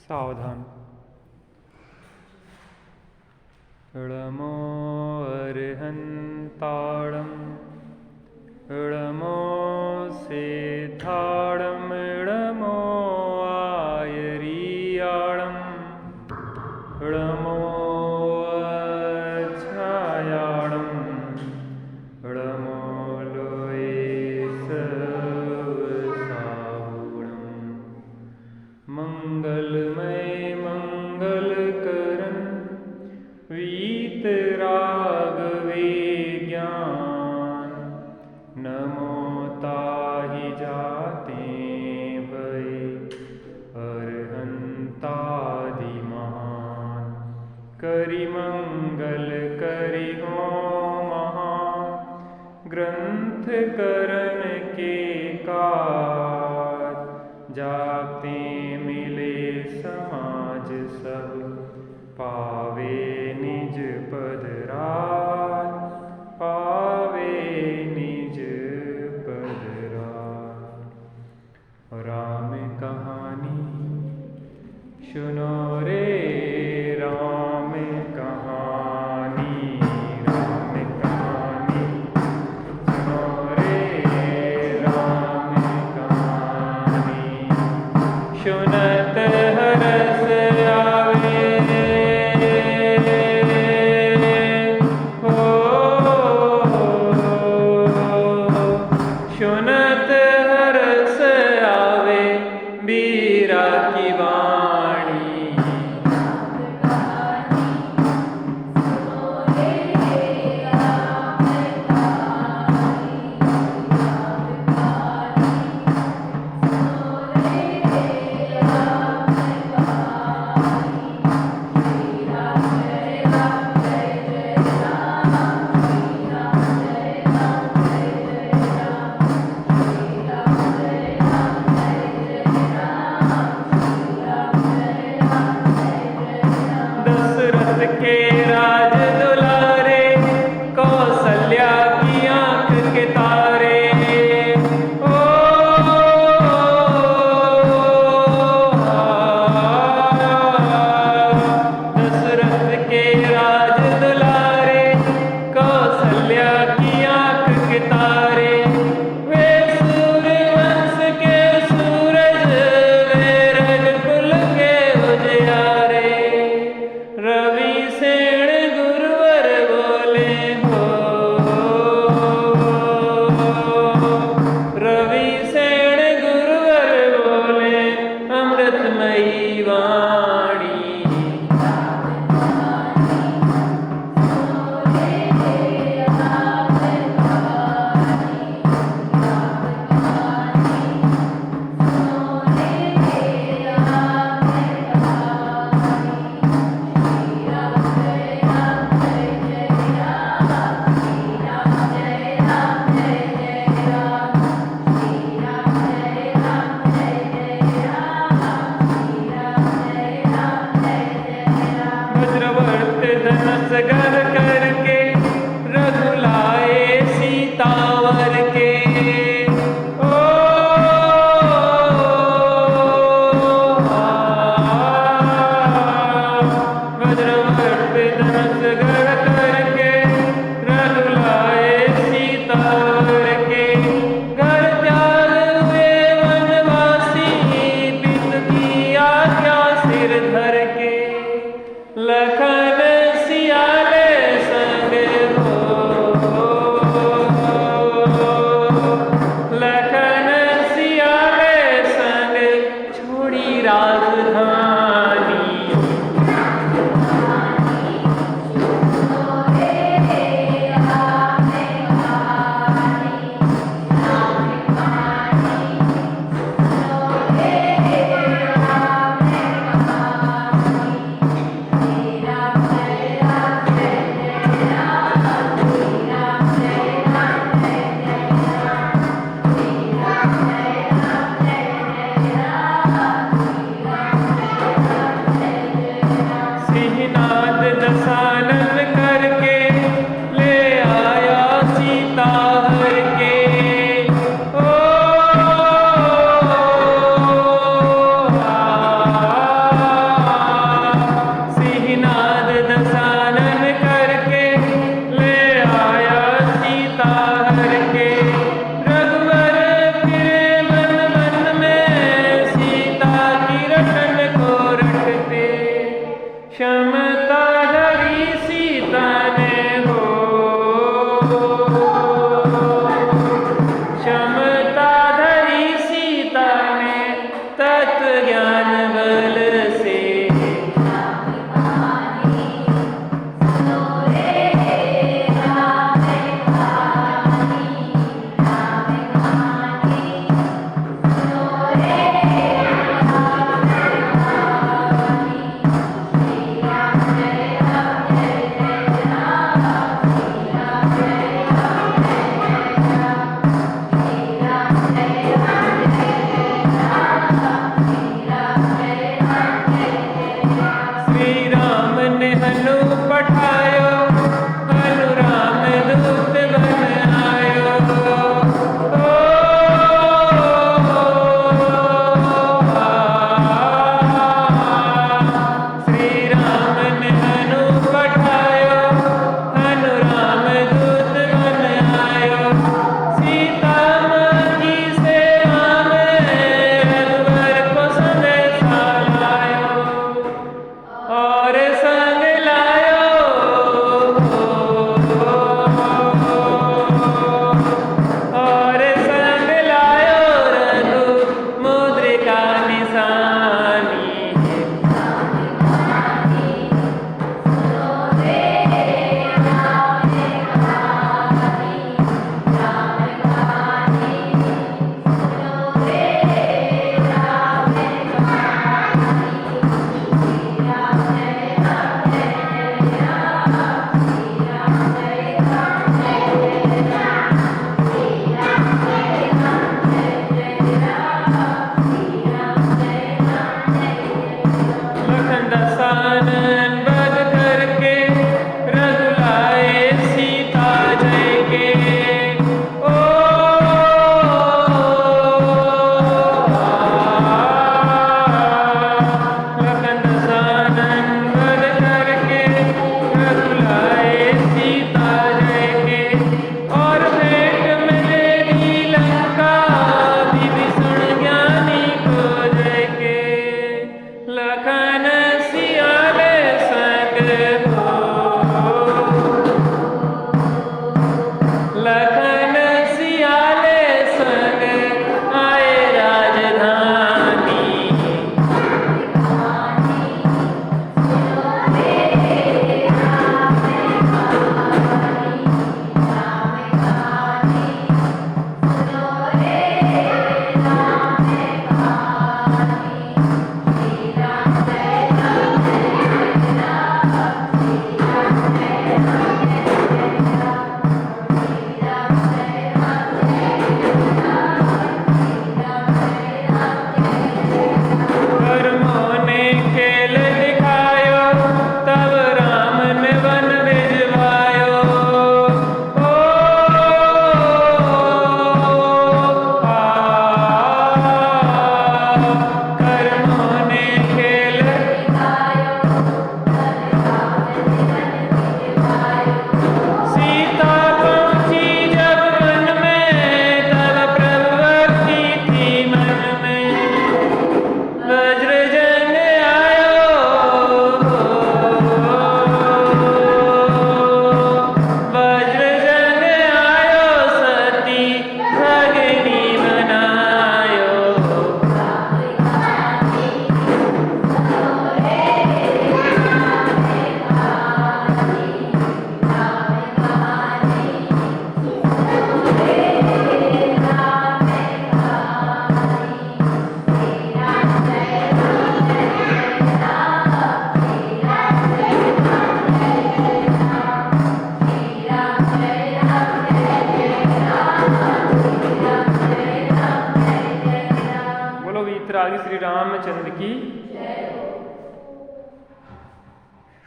सावधान। ळमो अर्हन्ताळं ळमो सिद्धाळं ळमो आयरीयाळं ळमो छायाळं ळमो लोयसवसाहुळं मंगलमय मंगलकरं वीतरागवे ज्ञान नमो ताहि जाते भय अर्हन्तादिमहान करि मंगल करि हो महान ग्रंथ करन के काज जागते मिले समाज सब पावे निज पद राज पावे निज पद राज। राम कहानी सुनो रे राम कहानी राम कहानी सुनो रे राम कहानी सुनत हरस आवे हो सुनत हरस आवे बीरा की वाणी दशरथ के राज दुलारे कौशल्या की आंख के तारे ओ दशरथ के राज दुलारे कौशल्या की आंख के तारे वे सूर्यवंश के सूरज वे रघुकुल के उजियारे रवि सेन गुरुवर बोले हो रवि सेन गुरुवर बोले अमृतमयी वाणी वज्रवर्त धनुष घर करके रघुलाए सीतावर के ओ वज्रवर्त धनुष घर करके रघुलाए सीतावर के घर त्याग हुए वनवासी पितु की आज्ञा सिर धर के लखन सियाले संग हो लखन सियाले संग छोड़ी राजधानी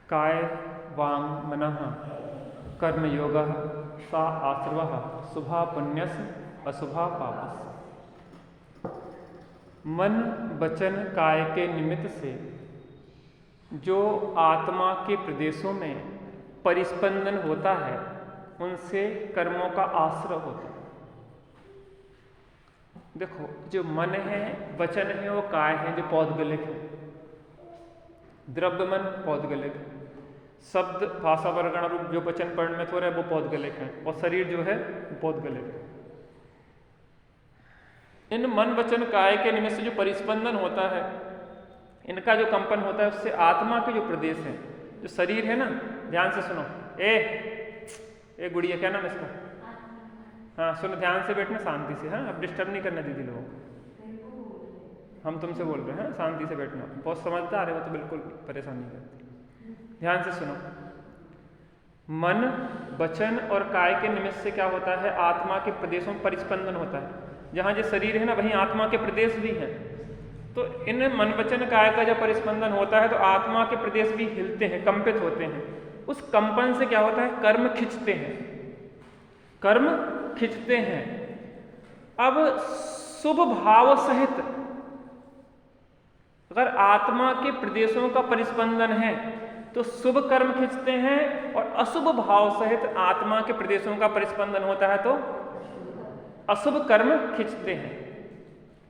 काय वांग मनः कर्मयोगः सा आश्रवः शुभा पुण्यस अशुभा पापस। मन वचन काय के निमित्त से जो आत्मा के प्रदेशों में परिस्पंदन होता है उनसे कर्मों का आश्रय होता है। देखो, जो मन है, वचन है, वो काय है जो पौद्गलिक है। द्रव्य मन पौद्गलिक है, शब्द भाषा वर्गण रूप जो वचन पढ़ में तो रहे वो पौद्गलिक है, और शरीर जो है वो पौद्गलिक है। इन मन वचन काय के निमित्त से जो परिस्पंदन होता है, इनका जो कंपन होता है, उससे आत्मा के जो प्रदेश है, जो शरीर है ना, ध्यान से सुनो। ए गुड़िया, क्या नाम इसका? हाँ सुनो, ध्यान से बैठना, शांति से। हाँ, अब डिस्टर्ब नहीं करना दीदी लोगों को, हम तुमसे बोल रहे हैं, शांति से बैठना। बहुत समझदार है वो, तो बिल्कुल परेशान नहीं करती। ध्यान से सुनो। मन वचन और काय के निमित्त से क्या होता है, आत्मा के प्रदेशों में परिस्पंदन होता है। जहाँ जो शरीर है ना, वहीं आत्मा के प्रदेश भी हैं। तो इन मन वचन काय का जब परिस्पंदन होता है तो आत्मा के प्रदेश भी हिलते हैं, कंपित होते हैं। उस कंपन से क्या होता है, कर्म खिंचते हैं, कर्म खिंचते हैं। अब शुभ भाव सहित अगर आत्मा के प्रदेशों का परिस्पंदन है तो शुभ कर्म खिंचते हैं, और अशुभ भाव सहित आत्मा के प्रदेशों का परिस्पंदन होता है तो अशुभ कर्म खिंचते हैं।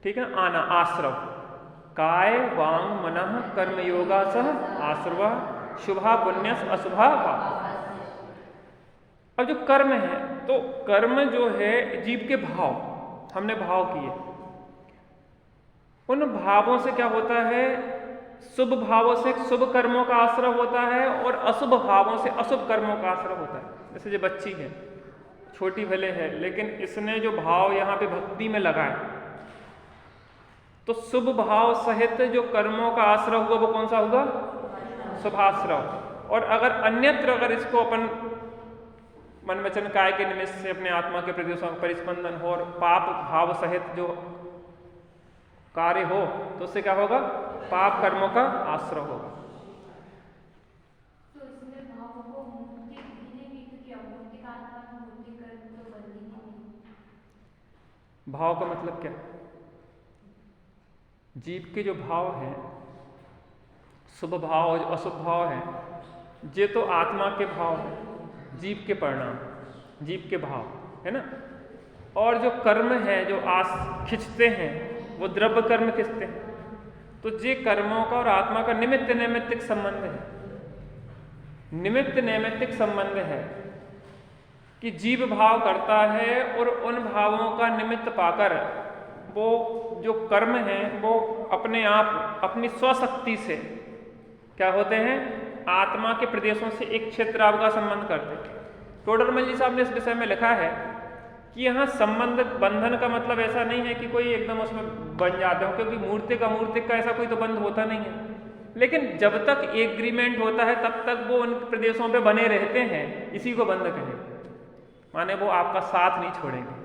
ठीक है, आना आश्रव, काय वांग मनः कर्मयोगा सह आश्रव शुभा पुण्यस अशुभा पाप। अब जो कर्म है, तो कर्म जो है जीव के भाव, हमने भाव किए, उन भावों से क्या होता है, शुभ भावों से शुभ कर्मों का आश्रय होता है, और अशुभ भावों से अशुभ कर्मों का आश्रय होता है। जैसे जो बच्ची है, छोटी भले है, लेकिन इसने जो भाव यहाँ पे भक्ति में लगाए, तो शुभ भाव सहित जो कर्मों का आश्रय हुआ वो कौन सा होगा, शुभाश्रय। और अगर अन्यत्र अगर इसको अपन मन वचन काय के निमित्त से अपने आत्मा के प्रदेशों का परिस्पंदन हो और पाप भाव सहित जो कार्य हो, तो उससे क्या होगा, पाप कर्मों का आश्रय होगा। तो इसमें भाव को मुक्ति भी किया, मुक्ति का आत्मा मुक्ति कर तो बंदी नहीं। भाव का मतलब क्या? जीव के जो भाव हैं, शुभ भाव और अशुभ भाव हैं, ये तो आत्मा के भाव हैं, जीव के परिणाम, जीव के भाव है ना। और जो कर्म है जो खिंचते हैं, वो द्रव्य कर्म खिंचते हैं। तो ये कर्मों का और आत्मा का निमित्त नैमित्तिक संबंध है, निमित्त नैमित्तिक संबंध है कि जीव भाव करता है और उन भावों का निमित्त पाकर वो जो कर्म हैं वो अपने आप अपनी स्वशक्ति से क्या होते हैं, आत्मा के प्रदेशों से एक क्षेत्र का संबंध करते हैं। टोडरमल जी साहब ने इस विषय में लिखा है कि यहाँ संबंध बंधन का मतलब ऐसा नहीं है कि कोई एकदम उसमें बन जाते हो, क्योंकि मूर्ति का ऐसा कोई तो बंध होता नहीं है। लेकिन जब तक एग्रीमेंट होता है तब तक वो उन प्रदेशों पे बने रहते हैं, इसी को बंध कहेंगे। माने वो आपका साथ नहीं छोड़ेंगे,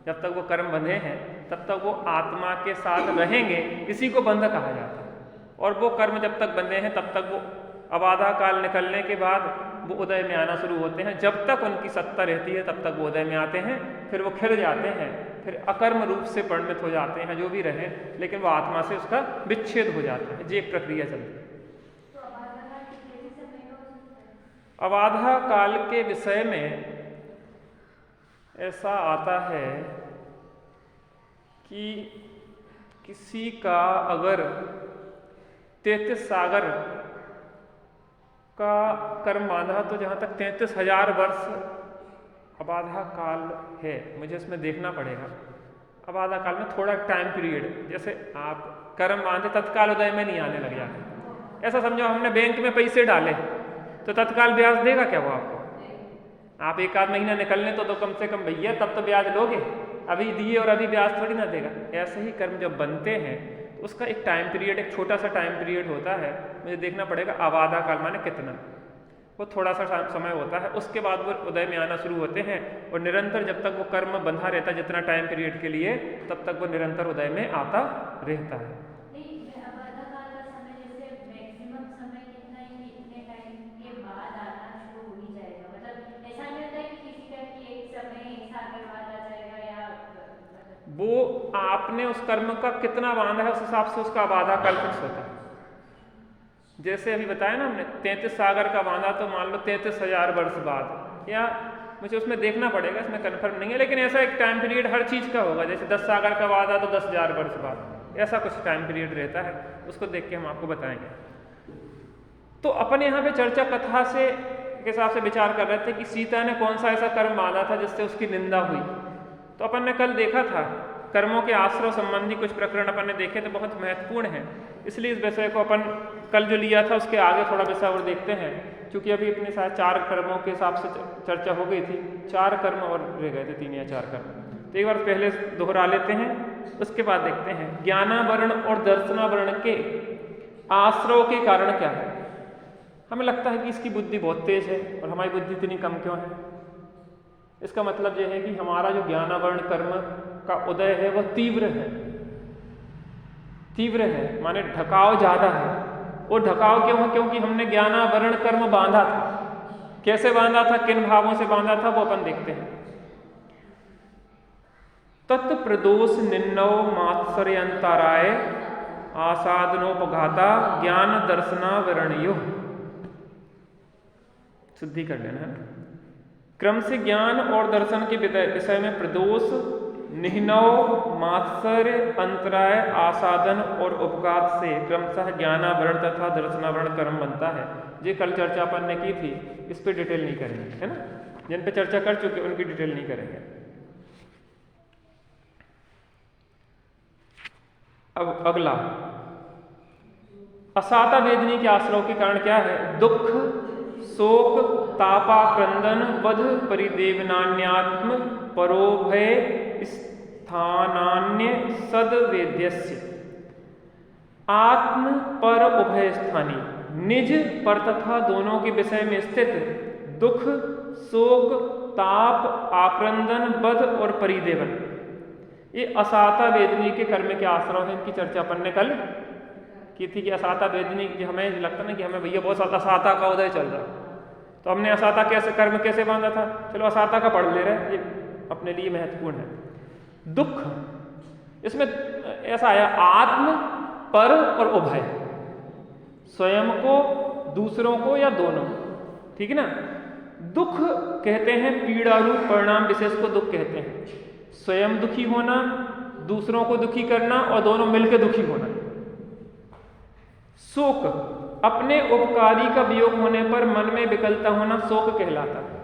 जब तक वो कर्म बंधे हैं तब तक वो आत्मा के साथ रहेंगे, इसी को बंध कहा जाता है। और वो कर्म जब तक बंधे हैं तब तक वो अबाधा काल निकलने के बाद वो उदय में आना शुरू होते हैं। जब तक उनकी सत्ता रहती है तब तक वो उदय में आते हैं, फिर वो खिल जाते हैं, फिर अकर्म रूप से परिणत हो जाते हैं, जो भी रहे, लेकिन वो आत्मा से उसका विच्छेद हो जाता है। ये एक प्रक्रिया चलती है। अबाधा काल के विषय में ऐसा आता है कि किसी का अगर 33 सागर का कर्म बांधा तो जहाँ तक 33,000 वर्ष अबाधा काल है, मुझे इसमें देखना पड़ेगा। अबाधा काल में थोड़ा टाइम पीरियड, जैसे आप कर्म बांधे तत्काल उदय में नहीं आने लग जाते। ऐसा समझो हमने बैंक में पैसे डाले तो तत्काल ब्याज देगा क्या वो आपको? आप एक आध महीना निकलने तो कम से कम भैया तब तो ब्याज लोगे, अभी दिए और अभी ब्याज थोड़ी ना देगा। ऐसे ही कर्म जब बनते हैं तो उसका एक टाइम पीरियड, एक छोटा सा टाइम पीरियड होता है, मुझे देखना पड़ेगा अबाधा काल माने कितना, वो थोड़ा सा समय होता है। उसके बाद वो उदय में आना शुरू होते हैं और निरंतर जब तक वो कर्म बंधा रहता है जितना टाइम पीरियड के लिए, तब तक वो निरंतर उदय में आता रहता है। आपने उस कर्म का कितना बांधा है उस हिसाब से उसका बाधा कल फिक्स होता है। जैसे अभी बताया ना हमने 33 सागर का बांधा, तो मान लो 33,000 वर्ष बाद, या मुझे उसमें देखना पड़ेगा, इसमें कन्फर्म नहीं है, लेकिन ऐसा एक टाइम पीरियड हर चीज़ का होगा। जैसे 10 सागर का बांधा तो 10,000 वर्ष बाद, ऐसा कुछ टाइम पीरियड रहता है, उसको देख के हम आपको बताएंगे। तो अपन यहाँ पे चर्चा कथा से के हिसाब से विचार कर रहे थे कि सीता ने कौन सा ऐसा कर्म बांधा था जिससे उसकी निंदा हुई। तो अपन ने कल देखा था कर्मों के आश्रय संबंधी कुछ प्रकरण अपन ने देखे, तो बहुत महत्वपूर्ण है, इसलिए इस विषय को अपन कल जो लिया था उसके आगे थोड़ा विषय और देखते हैं। क्योंकि अभी इतने सारे 4 कर्मों के हिसाब से चर्चा हो गई थी, 4 कर्म और रह गए थे, 3 या 4 कर्म। तो एक बार पहले दोहरा लेते हैं, उसके बाद देखते हैं ज्ञानावरण और दर्शनावरण के आश्रय के कारण क्या है। हमें लगता है कि इसकी बुद्धि बहुत तेज है और हमारी बुद्धि इतनी कम क्यों है। इसका मतलब यह है कि हमारा जो ज्ञानावरण कर्म का उदय है वह तीव्र है, तीव्र है माने ढकाव ज्यादा है। वो ढकाव क्यों है? क्योंकि हमने ज्ञानावरण कर्म बांधा था। कैसे बांधा था, किन भावों से बांधा था, वो अपन देखते हैं। तत्प्रदोष निन्नव मात्सर्यंतराय आसादनोपघाता ज्ञान दर्शनावरणयो। शुद्धि कर लेना है। क्रम से ज्ञान और दर्शन के विषय में प्रदोष, निह्नव, मात्सर्य, अंतराय, आसादन और उपघात से क्रमशः ज्ञानावरण तथा दर्शनावरण कर्म बनता है। ये कल चर्चा अपन ने की थी, इस पे डिटेल नहीं करेंगे, है ना। जिन पे चर्चा कर चुके उनकी डिटेल नहीं करेंगे। अब अगला असाता वेदनी के आश्रय के कारण क्या है? दुख, शोक, तापाक्रंदन, वध, परिदेवनान्यात्म, परोभय, स्थानान्य सदवेद्यस्य। आत्म पर उभय स्थानी, निज पर तथा दोनों के विषय में स्थित दुख, शोक, ताप, आक्रंदन, वध और परिदेवन, ये असाता वेदनी के कर्म के आश्रय है। इनकी चर्चा अपन ने कल की थी कि असाता वेदनी, हमें लगता ना कि हमें भैया बहुत असाता का उदय चल रहा, तो हमने असाता कैसे कर्म कैसे बांधा था, चलो असाता का पढ़ ले रहे हैं, ये अपने लिए महत्वपूर्ण है। दुख, इसमें ऐसा आया आत्म, पर और उभय, स्वयं को, दूसरों को या दोनों, ठीक है ना। दुख कहते हैं पीड़ा रूप परिणाम विशेष को दुख कहते हैं। स्वयं दुखी होना, दूसरों को दुखी करना और दोनों मिलकर दुखी होना। शोक, अपने उपकारी का वियोग होने पर मन में विकलता होना शोक कहलाता है।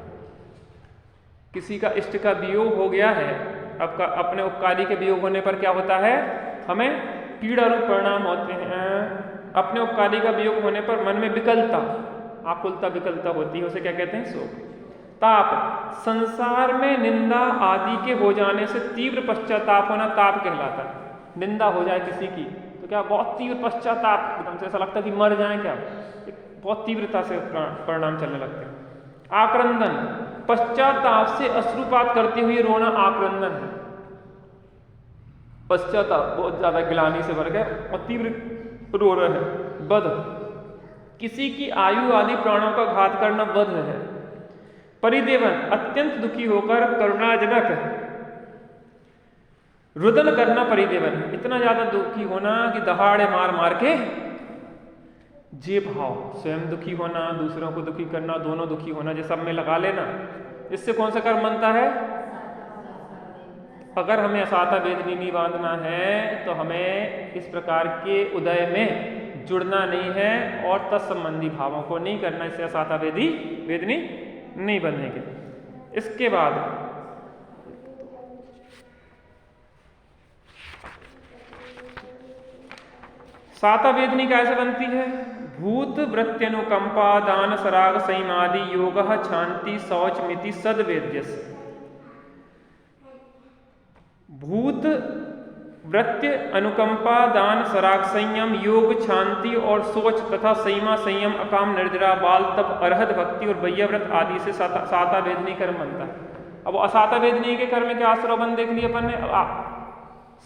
किसी का इष्ट का वियोग हो गया है, अब अपने उपकारी के वियोग होने पर क्या होता है, हमें पीड़ा रूप परिणाम होते हैं। अपने उपकारी का वियोग होने पर मन में विकलता, आकुलता विकलता होती है, उसे क्या कहते हैं? शोक। ताप, संसार में निंदा आदि के हो जाने से तीव्र पश्चाताप होना ताप कहलाता है। निंदा हो जाए किसी की तो क्या बहुत तीव्र पश्चाताप, एकदम से ऐसा लगता है कि मर जाए क्या, बहुत तीव्रता से परिणाम चलने लगते हैं। आक्रंदन, पश्चाताप से अश्रुपात करते हुए रोना आक्रंदन है। पश्चाताप, बहुत ज्यादा गिलानी से भर गए और तीव्र रो रहे हैं। वध, किसी की आयु आदि प्राणों का घात करना वध है। परिदेवन, अत्यंत दुखी होकर करुणाजनक रुदन करना परिदेवन है। इतना ज्यादा दुखी होना कि दहाड़े मार मार के जे भाव, स्वयं दुखी होना, दूसरों को दुखी करना, दोनों दुखी होना, ये सब में लगा लेना, इससे कौन सा कर्म बनता है? अगर हमें असाता वेदनी नहीं बांधना है तो हमें इस प्रकार के उदय में जुड़ना नहीं है और तत्संबंधी भावों को नहीं करना, इससे असाता वेदनी नहीं बनेंगे। इसके बाद साता वेदनी कैसे बनती है? भूत वृत्त्यनुकंपा दान सराग संयमादि योग शांति शौच मिति सदवेद्यस। भूत वृत्य, अनुकंपा, दान, सराग, संयम, योग, शांति और सोच तथा संयमा, संयम, अकाम, निर्जरा, बाल, तप, अरहत, भक्ति और वैयव्रत आदि से साता वेदनी कर्म बनता है। अब असाता वेदनी के कर्म के आश्रय बन देख लिए अपन ने।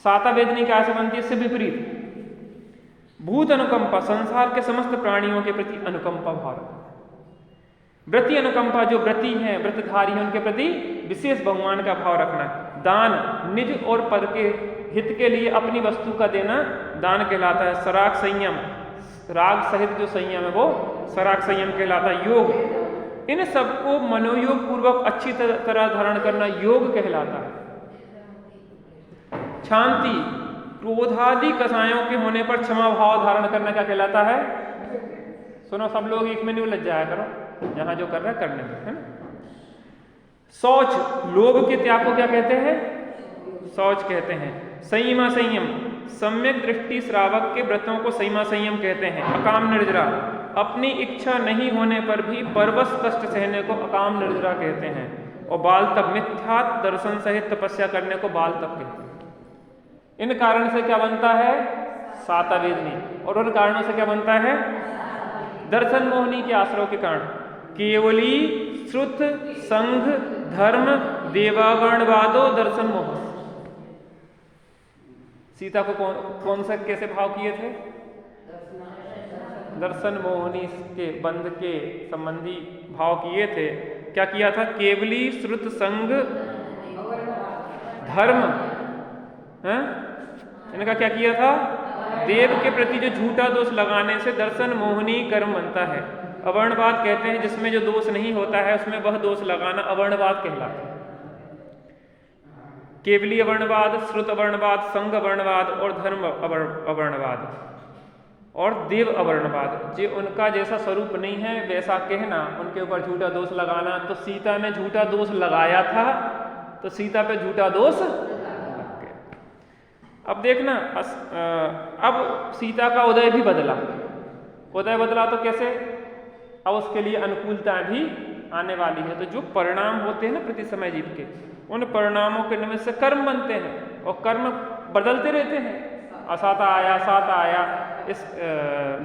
साता वेदनी कैसे बनती है? इससे विपरीत। भूत अनुकंपा, संसार के समस्त प्राणियों के प्रति अनुकंपा भाव। व्रति अनुकंपा, जो व्रति हैं, व्रतधारी हैं, उनके प्रति विशेष भगवान का भाव रखना। दान, निज और पर के हित के लिए अपनी वस्तु का देना दान कहलाता है। सराग संयम, राग सहित जो संयम है वो सराग संयम कहलाता है। योग, इन सबको मनोयोग पूर्वक अच्छी तरह धारण करना योग कहलाता है। शांति, क्रोधादि कसायों के होने पर क्षमा भाव धारण करना क्या कहलाता है? सुनो सब लोग, एक में नहीं उलझ जाया करो, जहां जो कर रहा है करने दो, है ना। शौच, लोभ के त्याग को क्या कहते हैं? शौच कहते हैं। संयमा संयम, सम्यक दृष्टि श्रावक के व्रतों को संयमा संयम कहते हैं। अकाम निर्जरा, अपनी इच्छा नहीं होने पर भी परवश कष्ट सहने को अकाम निर्जरा कहते हैं। और बाल तप, मिथ्यात्व दर्शन सहित तपस्या करने को बाल तप कहते हैं। इन कारण से क्या बनता है? सातवेदनी। और उन कारणों से क्या बनता है? दर्शन मोहनी के आश्रय के कारण। केवली श्रुत संघ धर्म देवावर्णवादो दर्शन मोह। सीता को कौन सा कैसे भाव किए थे? दर्शन मोहनी के बंध के संबंधी भाव किए थे। क्या किया था? केवली श्रुत संघ धर्म, है? इनका क्या किया था? देव के प्रति जो झूठा दोष लगाने से दर्शन मोहनी कर्म बनता है। अवर्णवाद कहते हैं जिसमें जो दोष नहीं होता है उसमें वह दोष लगाना अवर्णवाद कहलाता है। केवली अवर्णवाद, श्रुत अवर्णवाद, संघ अवर्णवाद और धर्म अवर्णवाद और देव अवर्णवाद, जो उनका जैसा स्वरूप नहीं है वैसा कहना, उनके ऊपर झूठा दोष लगाना। तो सीता ने झूठा दोष लगाया था, तो सीता पे झूठा दोष लग गया। अब देखना, अब सीता का उदय भी बदला। उदय बदला तो कैसे? अब उसके लिए अनुकूलता भी आने वाली है। तो जो परिणाम होते हैं ना प्रति समय जीव के, उन परिणामों के निमित्त से कर्म बनते हैं और कर्म बदलते रहते हैं। असाता आया, साता आया, इस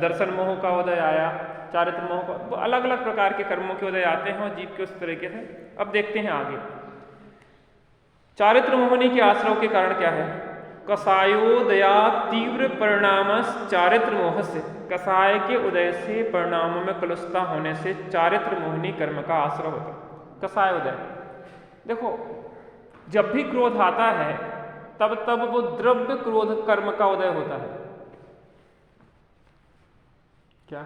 दर्शन मोह का उदय आया, चारित्र मोह का, तो अलग अलग प्रकार के कर्मों के उदय आते हैं और जीव के उस तरीके से। अब देखते हैं आगे, चारित्र मोहनी के आश्रय के कारण क्या है? कसायोदया तीव्र परिणामस चारित्र मोह से, कसाय के उदय से परिणामों में कलुषता होने से चारित्र मोहनी कर्म का आश्रय होता है। कसाय उदय, देखो जब भी क्रोध आता है तब तब वो द्रव्य क्रोध कर्म का उदय होता है। क्या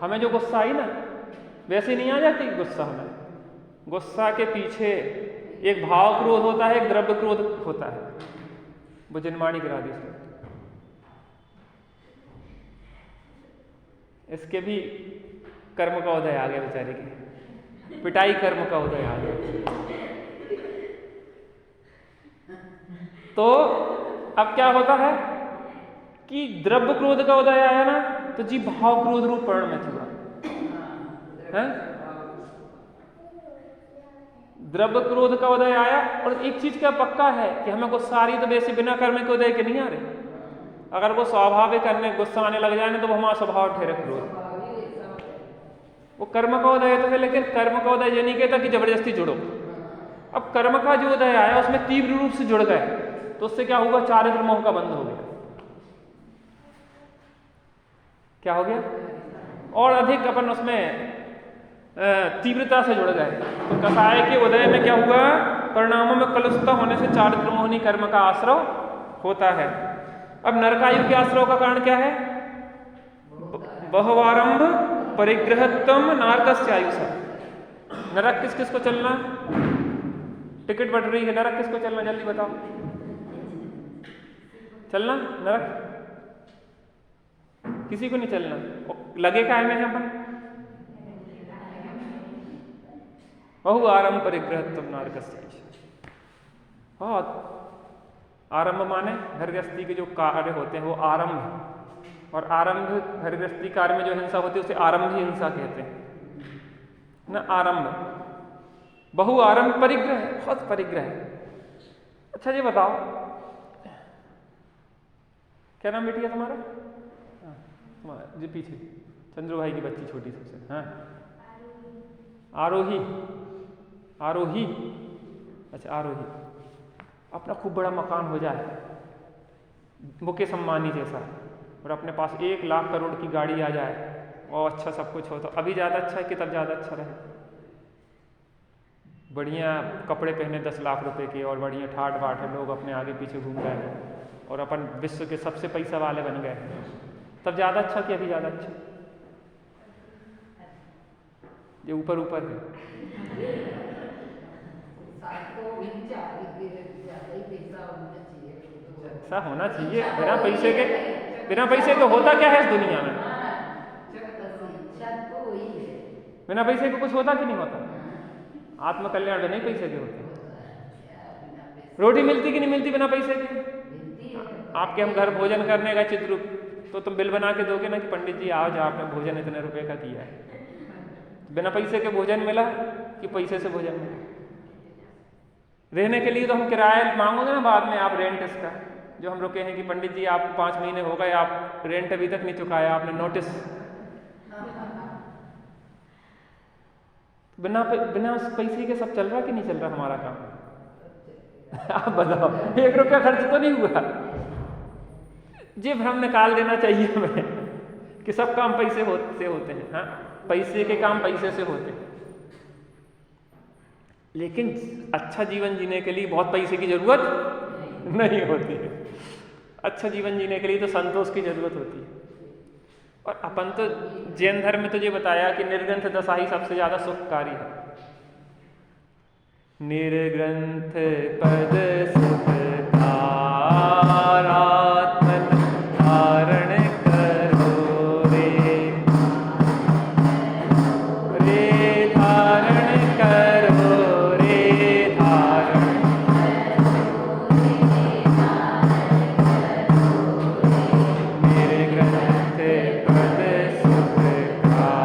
हमें जो गुस्सा आई ना, वैसे नहीं आ जाती गुस्सा हमें? गुस्सा के पीछे एक भाव क्रोध होता है, एक द्रव्य क्रोध होता है। वो जिनवाणी गिरा दी इसके भी कर्म का उदय आ गया बेचारे के, पिटाई कर्म का उदय आ गया। तो अब क्या होता है कि द्रव्य क्रोध का उदय आया ना, तो जी भाव क्रोध रूप परिणमित हुआ है। द्रव्य क्रोध का उदय आया, और एक चीज क्या पक्का है कि हमें गुस्सा आ रही तो वैसे बिना कर्म के उदय के नहीं आ रहे। अगर वो स्वाभाविक करने गुस्सा आने लग जाए तो वो हमारा स्वभाव ठहरे क्रोध, वो कर्म का उदय तो है। लेकिन कर्म का उदय ये नहीं कहता कि जबरदस्ती जुड़ो। अब कर्म का जो उदय आया उसमें तीव्र रूप से जुड़ गए तो उससे क्या होगा? चारित्र मोह का बंध हो गया। क्या हो गया? और अधिक अपन उसमें तीव्रता से जुड़ गए। तो कसाय के उदय में क्या हुआ? परिणामों में कलुषता होने से चारित्र मोहनी कर्म का आश्रय होता है। अब नरकायु के आश्रय का कारण क्या है? बहुवारंभ परिग्रहत्म नारकस्य आयुषा। नरक किस किस को चलना? टिकट बट रही है, नरक किसको चलना? जल्दी बताओ। चलना नरक किसी को नहीं चलना। लगे काय में है अपन? बहु आरंभ परिग्रहत्म नारकस्य आयुषा। बहुत आरंभ माने घर गृहस्थी के जो कार्य होते हैं वो आरंभ, और आरंभ घर गृहस्थी कार्य में जो हिंसा होती है उसे आरंभ ही हिंसा कहते हैं ना। आरंभ, बहु आरंभ परिग्रह, बहुत परिग्रह है। अच्छा जी बताओ, क्या नाम बेटी है तुम्हारा? जी पीछे चंद्रू भाई की बच्ची छोटी सबसे। हाँ, आरोही। आरोही, अच्छा आरोही। अपना खूब बड़ा मकान हो जाए, मुकेश अंबानी जैसा, और अपने पास 1 लाख करोड़ की गाड़ी आ जाए और अच्छा सब कुछ हो, तो अभी ज़्यादा अच्छा है कि तब ज़्यादा अच्छा रहे? बढ़िया कपड़े पहने 10 लाख रुपए के और बढ़िया ठाट बाट है, लोग अपने आगे पीछे घूम रहे हैं और अपन विश्व के सबसे पैसा वाले बन गए, तब ज़्यादा अच्छा कि अभी ज़्यादा अच्छा? ये ऊपर ऊपर है। ऐसा होना चाहिए। बिना पैसे के होता क्या है इस दुनिया में? बिना पैसे के कुछ होता कि नहीं होता? आत्मकल्याण बिना ही पैसे के होते। रोटी मिलती कि नहीं मिलती बिना पैसे के? आपके हम घर भोजन करने का चित्र तो तुम बिल बना के दोगे ना कि पंडित जी आओ, आपने भोजन इतने रुपए का किया है। बिना पैसे के भोजन मिला कि पैसे से भोजन मिला? रहने के लिए तो हम किराया मांगोगे ना बाद में, आप रेंट इसका जो हम रुके हैं कि पंडित जी आपको 5 महीने हो गए, आप रेंट अभी तक नहीं चुकाया, आपने नोटिस। बिना पैसे के सब चल रहा कि नहीं चल रहा हमारा काम? आप बताओ, 1 रुपया खर्च तो नहीं हुआ। ये भ्रम निकाल देना चाहिए हमें कि सब काम पैसे से होते हैं। हाँ, पैसे के काम पैसे से होते हैं, लेकिन अच्छा जीवन जीने के लिए बहुत पैसे की जरूरत नहीं होती है। अच्छा जीवन जीने के लिए तो संतोष की जरूरत होती है। और अपन तो जैन धर्म में तो ये बताया कि निर्ग्रंथ दशा ही सबसे ज्यादा सुखकारी है। निर्ग्रंथ पद सुखकार आत्मन धारण करो रे, रे धारण करो रे, धारण निर्ग्रंथ पद सुखकार।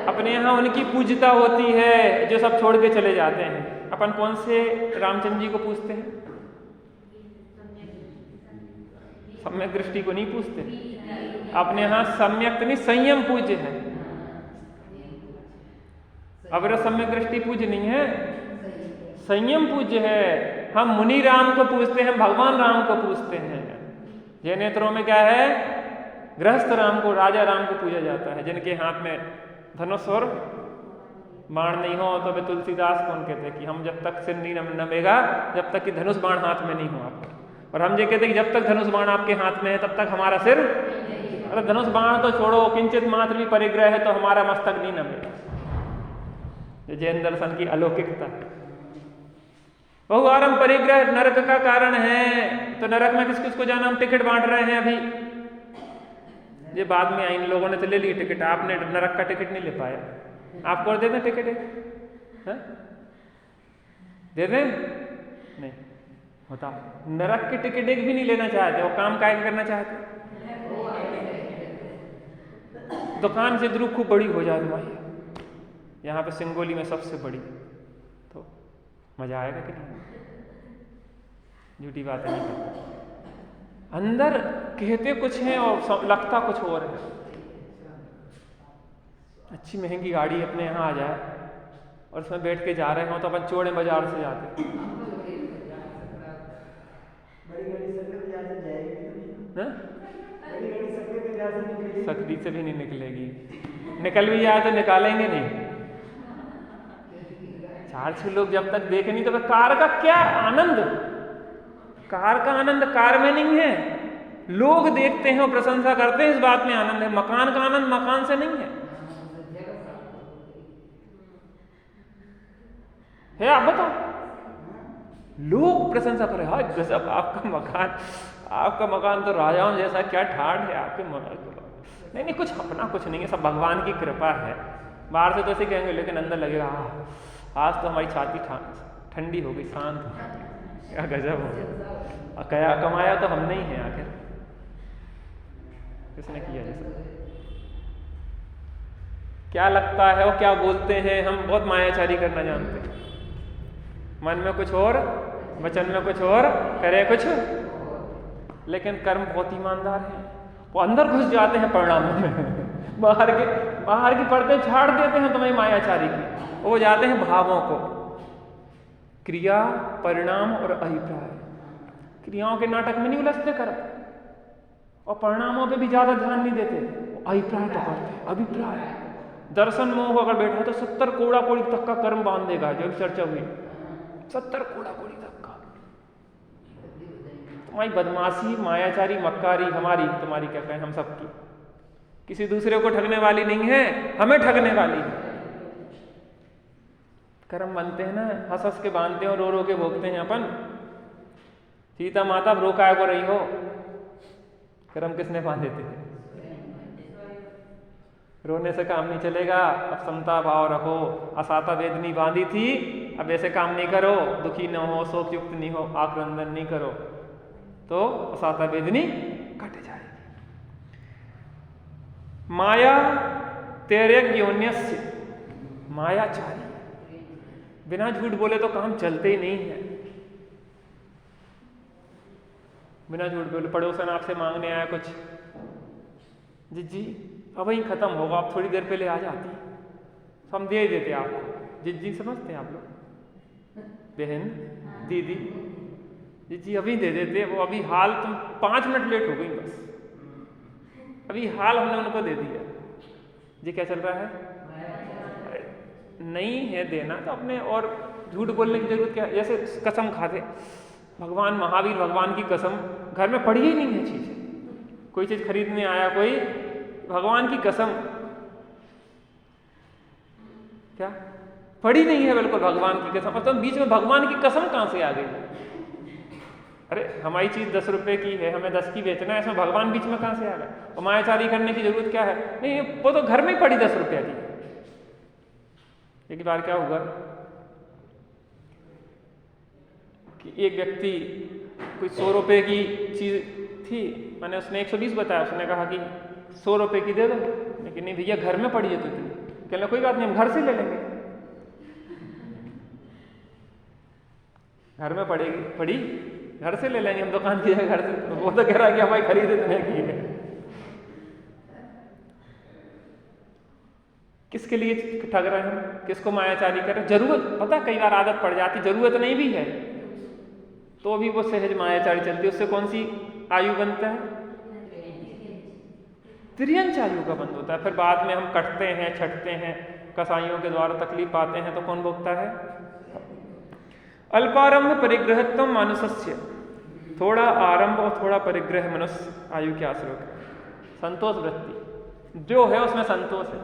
अपने यहाँ उनकी पूजता होती है जो सब छोड़ के चले जाते हैं। अपन कौन से रामचंद्र जी को पूछते हैं? सम्यक दृष्टि को नहीं पूछते। अपने यहाँ सम्यक नहीं, संयम पूज्य है। अगर सम्यक दृष्टि पूज्य नहीं है, संयम पूज्य है। हम मुनि राम को पूछते हैं, भगवान राम को पूछते हैं। जैन नेत्रों में क्या है? गृहस्थ राम को, राजा राम को पूजा जाता है, जिनके हाथ में धनुष और बाण नहीं हो। तो वे तुलसीदास कौन कहते कि हम जब तक सिर नहीं नमेगा, जब तक कि धनुष बाण हाथ में नहीं हो आपका। और हम ये कहते कि जब तक धनुष बाण आपके हाथ में है तब तक हमारा सिर, अरे धनुष बाण तो छोड़ो, किंचित मात्र भी परिग्रह है तो हमारा मस्तक नहीं नमेगा। ये जैन दर्शन की अलौकिकता है। बहुआरम परिग्रह नरक का कारण है। तो नरक में किस किस को जाना? हम टिकट बांट रहे हैं अभी। ये बाद में इन लोगों ने तो ले ली टिकट, आपने नरक का टिकट नहीं ले पाया। आपको दे दें टिकट? दे दें? नहीं होता। नरक की टिकट एक भी नहीं लेना चाहते। वो काम काय करना चाहते? दुकान से द्रुप खूब बड़ी हो जाए तुम्हारी, यहाँ पे सिंगोली में सबसे बड़ी, तो मजा आएगा कि नहीं? झूठी बातें नहीं करते। अंदर कहते कुछ हैं और लगता कुछ और है। अच्छी महंगी गाड़ी अपने यहाँ आ जाए और उसमें बैठ के जा रहे हो तो अपन चौड़े बाजार से जाते हैं। सकरी से भी नहीं निकलेगी, निकल भी जाए तो निकालेंगे नहीं। 4-6 लोग जब तक देखे नहीं तो कार का क्या आनंद, कार का आनंद कार में नहीं है। लोग देखते हैं और प्रशंसा करते हैं, इस बात में आनंद है। मकान का आनंद मकान से नहीं है। आप बताओ, लोग प्रशंसा करें, हाँ गजब आपका मकान तो राजाओं जैसा, क्या ठाठ है आपके मकान। नहीं, कुछ अपना कुछ नहीं है, सब भगवान की कृपा है। बाहर से तो ऐसे कहेंगे, लेकिन अंदर लगेगा आज तो हमारी छाती ठंडी हो गई, शांत, क्या गजब हो। क्या कमाया तो हम नहीं है, आखिर किसने किया जैसा? क्या लगता है और क्या बोलते हैं, हम बहुत मायाचारी करना जानते हैं। मन में कुछ और, वचन में कुछ और, करे कुछ, लेकिन कर्म बहुत ईमानदार है। वो अंदर घुस जाते हैं परिणामों में। बाहर की पर्दे झाड़ देते हैं तुम्हें मायाचारी की, वो जाते हैं भावों को। क्रिया, परिणाम और अभिप्राय। क्रियाओं के नाटक में नहीं उलझते कर, और परिणामों पे भी ज्यादा ध्यान नहीं देते, अभिप्राय पकड़ते। अभिप्राय दर्शन मोह अगर बैठा तो 70 कोड़ा कोड़ी तक का कर्म बांध देगा, जो चर्चा हुई 70 कोड़ा कोड़ी तक का। तुम्हारी बदमाशी, मायाचारी, मक्कारी हमारी, तुम्हारी क्या कहें, हम सबकी, किसी दूसरे को ठगने वाली नहीं है, हमें ठगने वाली है। कर्म बनते हैं ना, हंस हंस के बांधते हैं और रो रो के भोगते हैं अपन। सीता माता रो काय को रही हो, कर्म किसने बांधे थे? रोने से काम नहीं चलेगा, अब समता भाव रखो। असाता वेदनी बांधी थी, अब ऐसे काम नहीं करो, दुखी न हो, शोक युक्त नहीं हो, आक्रंदन नहीं करो, तो असाता वेदनी कट जाएगी। माया तेर्यज्ञोन्यस्य, मायाचारी, बिना झूठ बोले तो काम चलते ही नहीं है। बिना झूठ बोले पड़ोसन आपसे मांगने आया कुछ, जी अब वही खत्म होगा, आप थोड़ी देर पहले आ जाती, तो हम दे देते आपको। जी समझते हैं आप लोग, बहन दीदी, जी अभी दे देते, वो अभी हाल तुम 5 मिनट लेट हो गई बस, अभी हाल हमने उनको दे दिया। जी क्या चल रहा है? नहीं है देना तो अपने, और झूठ बोलने की जरूरत क्या? जैसे कसम खाते, भगवान महावीर भगवान की कसम, घर में पड़ी ही नहीं है चीज, कोई चीज खरीदने आया कोई, भगवान की कसम, क्या पड़ी नहीं है? बिल्कुल भगवान की कसम। मतलब बीच में भगवान की कसम कहां से आ गई? अरे हमारी चीज 10 रुपए की है, हमें 10 की बेचना है, इसमें भगवान बीच में कहां से आ गया? और मायाचारी करने की जरूरत क्या है? नहीं, वो तो घर में ही पड़ी 10 रुपया की। एक बार क्या हुआ कि एक व्यक्ति कोई 100 रुपए की चीज थी, मैंने उसने 120 बताया, उसने कहा कि 100 रुपए की दे दो, लेकिन नहीं भैया घर में पड़ी है तो इतनी। कहना कोई बात नहीं, हम घर से ले लेंगे। घर में पड़ी घर से ले लेंगे हम, दुकान की जगह घर से। वो तो कह रहा है कि हमारी खरीद इतने की है। किसके लिए ठग रहे हैं? किसको मायाचारी कर रहे हैं? जरूरत, पता कई बार आदत पड़ जाती, जरूरत नहीं भी है तो भी वो सहज मायाचारी चलती है। उससे कौन सी आयु बनता है? त्रियंच आयु का बंध होता है। फिर बाद में हम कटते हैं, छटते हैं, कसाईयों के द्वारा तकलीफ पाते हैं, तो कौन भोगता है? अल्पारंभ परिग्रहत्व मनुष्य, थोड़ा आरंभ और थोड़ा परिग्रह मनुष्य आयु के आश्रय का। संतोष वृत्ति जो है उसमें संतोष है,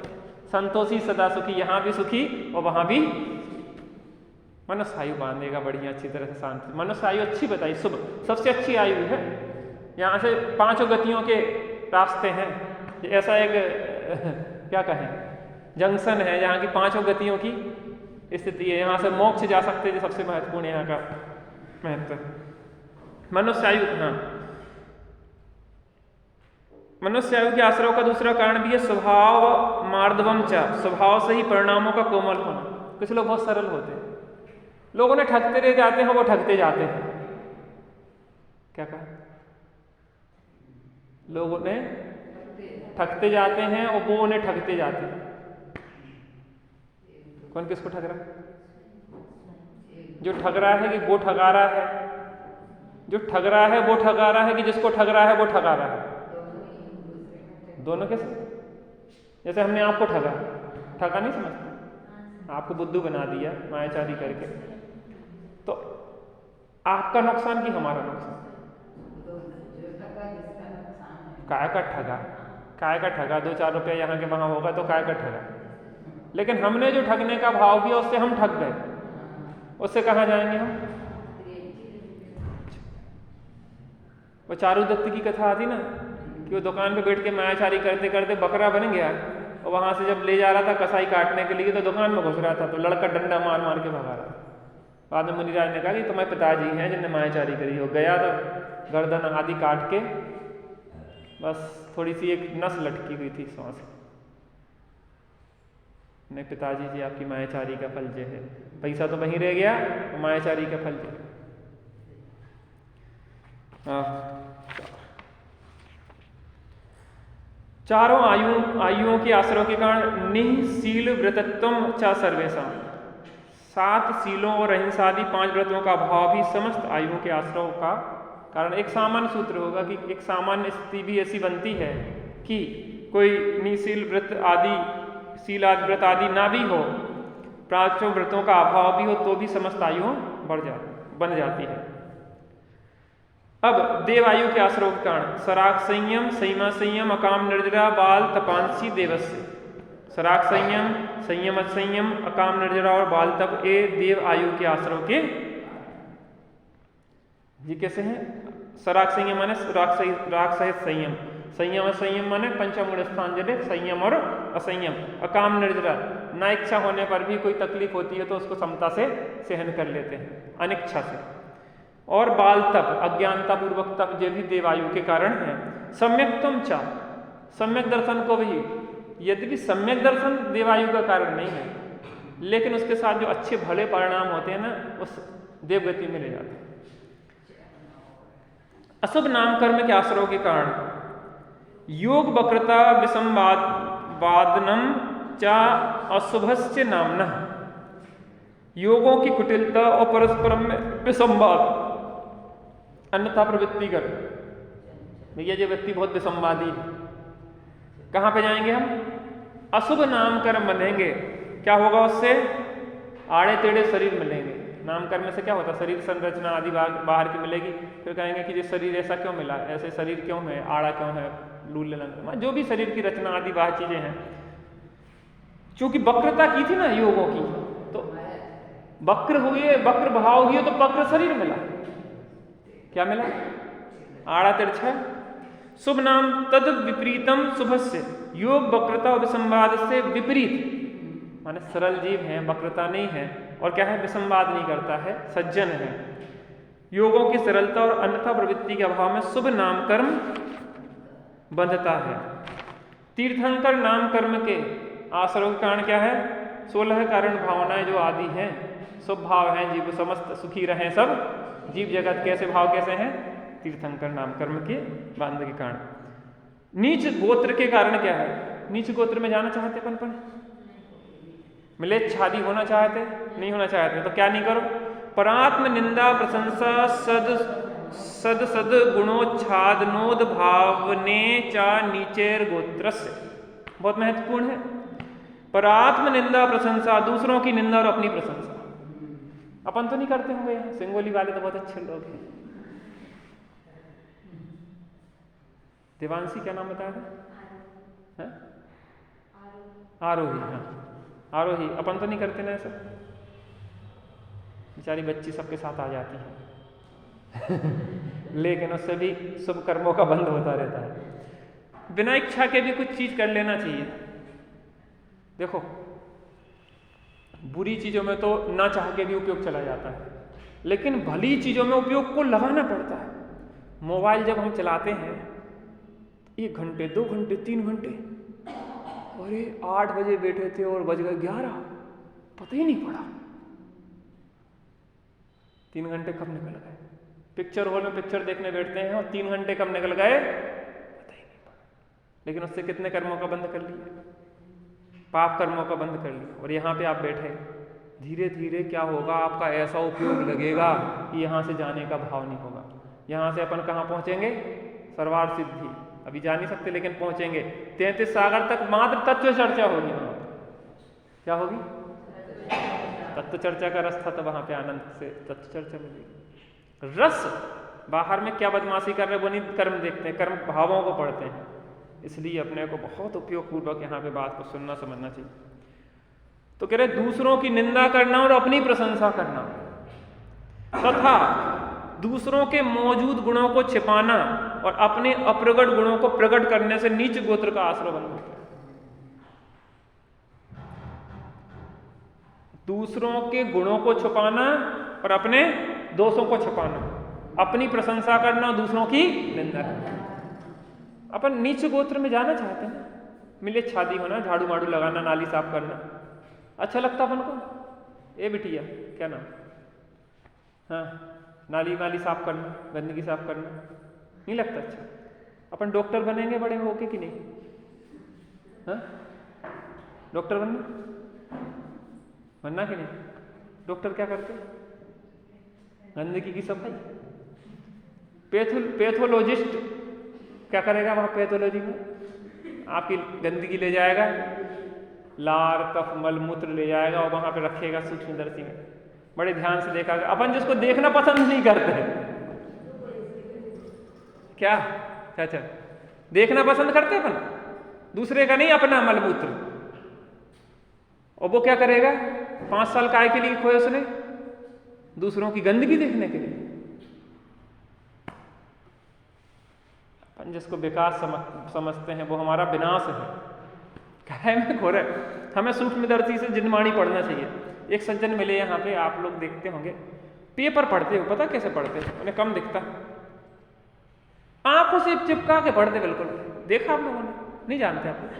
संतोषी सदा सुखी, यहाँ भी सुखी और वहां भी। मनुष्य आयु बांधेगा बढ़िया अच्छी तरह से, शांति। मनुष्य आयु अच्छी बताई, शुभ, सबसे अच्छी आयु है। यहाँ से 5 गतियों के रास्ते हैं, ऐसा एक क्या कहें जंक्शन है जहाँ की 5 गतियों की स्थिति है। यहाँ से मोक्ष जा सकते हैं, सबसे महत्वपूर्ण यहाँ का महत्व। मनुष्य आयु, हाँ, मनुष्य आयु के आश्रय का दूसरा कारण भी है स्वभाव मार्दवम च, स्वभाव से ही परिणामों का कोमल होना। कुछ लोग बहुत सरल होते हैं, लोगों ने ठगते रह जाते हैं, वो ठगते जाते हैं। क्या कहा? लोगों ने ठगते जाते हैं और वो उन्हें ठगते जाते हैं। कौन किसको ठग रहा है? जो ठग रहा है कि वो ठगा रहा है? जो ठग रहा है वो ठगा रहा है कि जिसको ठग रहा है वो ठगा रहा है? दोनों कैसे? जैसे हमने आपको ठगा नहीं समझते, आपको बुद्धू बना दिया मायाचारी करके, तो आपका नुकसान कि हमारा नुकसान? काय का ठगा, काय का ठगा, 2-4 रुपया यहाँ के वहां होगा तो काय का ठगा। लेकिन हमने जो ठगने का भाव किया उससे हम ठग गए, उससे कहाँ जाएंगे हम? वो चारुदत्त की कथा आती ना कि वो दुकान पे बैठ के मायाचारी करते करते बकरा बन गया, और वहां से जब ले जा रहा था कसाई काटने के लिए तो दुकान में घुस रहा था, तो लड़का डंडा मार मार के भगा रहा। बाद में मुनिराज ने कहा कि तुम्हारे पिताजी हैं जिन्हें मायाचारी करी हो। गया तो गर्दन आदि काट के, बस थोड़ी सी एक नस लटकी हुई थी सांस। नहीं पिताजी जी आपकी मायाचारी का फल जो है, पैसा तो वहीं रह गया, तो मायाचारी का फल जो है। चारों आयुओं के आश्रय के कारण निःशील व्रतत्वम च सर्वेशम, 7 शीलों और अहिंसादि 5 व्रतों का भाव भी समस्त आयुओं के आश्रय का कारण। एक सामान्य सूत्र होगा कि एक सामान्य स्थिति भी ऐसी बनती है कि कोई निःशील व्रत आदि शीलादि व्रत आदि ना भी हो, पांचों व्रतों का अभाव भी हो, तो भी समस्त आयु बन जाती है। अब देवायु के आश्रय के कारण सराग संयम, संयमा संयम, अकाम निर्जरा, बाल तपांसी देवस्य। सराग संयम, संयम संयम, अकाम निर्जरा और बाल तप ये देव आयु के आश्रय के ये कैसे हैं? सराग संयम माने राग सहित संयम, संयम संयम माने पंचमूढ़ स्थान जले संयम और असंयम, अकाम निर्जरा ना इच्छा होने पर भी कोई तकलीफ होती है तो उसको समता से सहन कर लेते हैं अनिच्छा से, और बाल तप अज्ञानता पूर्वक तप ये भी देवायु के कारण है। सम्यक तुम चा, सम्यक दर्शन को भी, यद्यपि सम्यक दर्शन देवायु का कारण नहीं है, लेकिन उसके साथ जो अच्छे भले परिणाम होते हैं ना उस देवगति में ले जाते हैं। अशुभ नामकर्म के आश्रयों के कारण योग वक्रता विसंवादनम चा अशुभस्य नामना, योगों की कुटिलता और परस्परम में विसंवाद, अन्यथा प्रवृत्तिगत। भैया ये व्यक्ति बहुत विसंवादी है, कहाँ पे जाएंगे हम? अशुभ नामकर्म बनेंगे, क्या होगा उससे? आड़े टेढ़े शरीर मिलेंगे। नामकर्म से क्या होता है? शरीर संरचना आदि बाहर की मिलेगी, फिर कहेंगे कि ये शरीर ऐसा क्यों मिला, ऐसे शरीर क्यों है, आड़ा क्यों है, लूल लंग, जो भी शरीर की रचना आदि बाहर चीजें हैं। चूंकि वक्रता की थी ना योगों की, तो वक्र हुए, वक्र भाव हुए तो वक्र शरीर मिला, क्या मिला? आड़ा तिरछा। शुभ नाम तद विपरीतम शुभस्य, योग वक्रता और विसंवाद से विपरीत, माने सरल जीव है, वक्रता नहीं है, और क्या है? विसंवाद नहीं करता है, सज्जन है। योगों की सरलता और अन्यथा प्रवृत्ति के अभाव में शुभ नामकर्म बंधता है। तीर्थंकर नामकर्म के आश्रय के कारण क्या है? 16 कारण भावनाएं जो आदि हैं, शुभ भाव हैं, जीव समस्त सुखी रहें सब जीव जगत, कैसे भाव कैसे हैं? तीर्थंकर नामकर्म के बांध के कारण। नीच गोत्र के कारण क्या है? नीच गोत्र में जाना चाहते अपन मिलेच्छादी होना चाहते नहीं होना चाहते, तो क्या नहीं करो? परात्म निंदा प्रशंसा सद गुणोच्छाद नोद भावने चा नीचेर गोत्रस्य, बहुत महत्वपूर्ण है। परात्म निंदा प्रशंसा, दूसरों की निंदा और अपनी प्रशंसा। अपन तो नहीं करते होंगे, यहाँ सिंगोली वाले तो बहुत अच्छे लोग हैं। देवांशी क्या नाम बताया था? आरोही, हाँ आरोही। अपन तो नहीं करते ना ऐसा, बेचारी बच्ची सबके साथ आ जाती है लेकिन उससे भी शुभ कर्मों का बंध होता रहता है। बिना इच्छा के भी कुछ चीज कर लेना चाहिए। देखो बुरी चीजों में तो ना चाह के भी उपयोग चला जाता है, लेकिन भली चीजों में उपयोग को लगाना पड़ता है। मोबाइल जब हम चलाते हैं 1 घंटे 2 घंटे 3 घंटे, अरे 8 बजे बैठे थे और बज गए 11, पता ही नहीं पड़ा 3 घंटे कब निकल गए। पिक्चर हॉल में पिक्चर देखने बैठते हैं और 3 घंटे कब निकल गए पता ही नहीं पड़ा, लेकिन उससे कितने कर्मों का बंध कर लिया, पाप कर्मों का बंध कर लिया। और यहाँ पे आप बैठे, धीरे धीरे क्या होगा, आपका ऐसा उपयोग लगेगा कि यहाँ से जाने का भाव नहीं होगा। यहाँ से अपन कहाँ पहुँचेंगे? सर्वार्थ सिद्धि। अभी जा नहीं सकते लेकिन पहुँचेंगे। 33 सागर तक मात्र तत्व चर्चा होगी वहाँ पर। क्या होगी? तत्व चर्चा का रस था, तो वहाँ पे आनंद से तत्व चर्चा मिलेगी। रस बाहर में क्या बदमाशी कर रहे वो नहीं, कर्म देखते हैं, कर्म भावों को पढ़ते हैं। इसलिए अपने को बहुत उपयोग पूर्वक यहाँ पे बात को सुनना समझना चाहिए। तो कह रहे दूसरों की निंदा करना और अपनी प्रशंसा करना तथा दूसरों के मौजूद गुणों को छिपाना और अपने अप्रगट गुणों को प्रकट करने से नीच गोत्र का आश्रय बन होता है। दूसरों के गुणों को छुपाना और अपने दोषों को छुपाना, अपनी प्रशंसा करना और दूसरों की निंदा करना। अपन नीच गोत्र में जाना चाहते हैं, मिलेच्छादी होना, झाड़ू माड़ू लगाना, नाली साफ करना अच्छा लगता अपन को? ए बिटिया क्या नाम? हाँ, नाली वाली साफ करना, गंदगी साफ करना नहीं लगता अच्छा? अपन डॉक्टर बनेंगे बड़े होके कि नहीं? हाँ, डॉक्टर बनना कि नहीं? डॉक्टर क्या करते? गंदगी की सफाई। पैथोलॉजिस्ट क्या करेगा वहां पैथोलॉजी में? आपकी गंदगी ले जाएगा, लार कफ मल मूत्र ले जाएगा और वहां पे रखेगा सूक्ष्मदर्शी में। बड़े ध्यान से देखा। अपन जिसको देखना पसंद नहीं करते, क्या अच्छा देखना पसंद करते अपन, दूसरे का नहीं, अपना मलमूत्र। और वो क्या करेगा, 5 साल काय के लिए खोए उसने, दूसरों की गंदगी देखने के लिए। अपन जिसको विकास समझते हैं वो हमारा विनाश है। काय में खो रहे। हमें सूक्ष्मदर्शी से जिनवाणी पढ़ना चाहिए। एक सज्जन मिले यहाँ पे, आप लोग देखते होंगे, पेपर पढ़ते हो, पता कैसे पढ़ते, उन्हें कम दिखता, आंखों से चिपका के पढ़ते, बिल्कुल देखा आप लोगों ने, नहीं जानते आप लोग?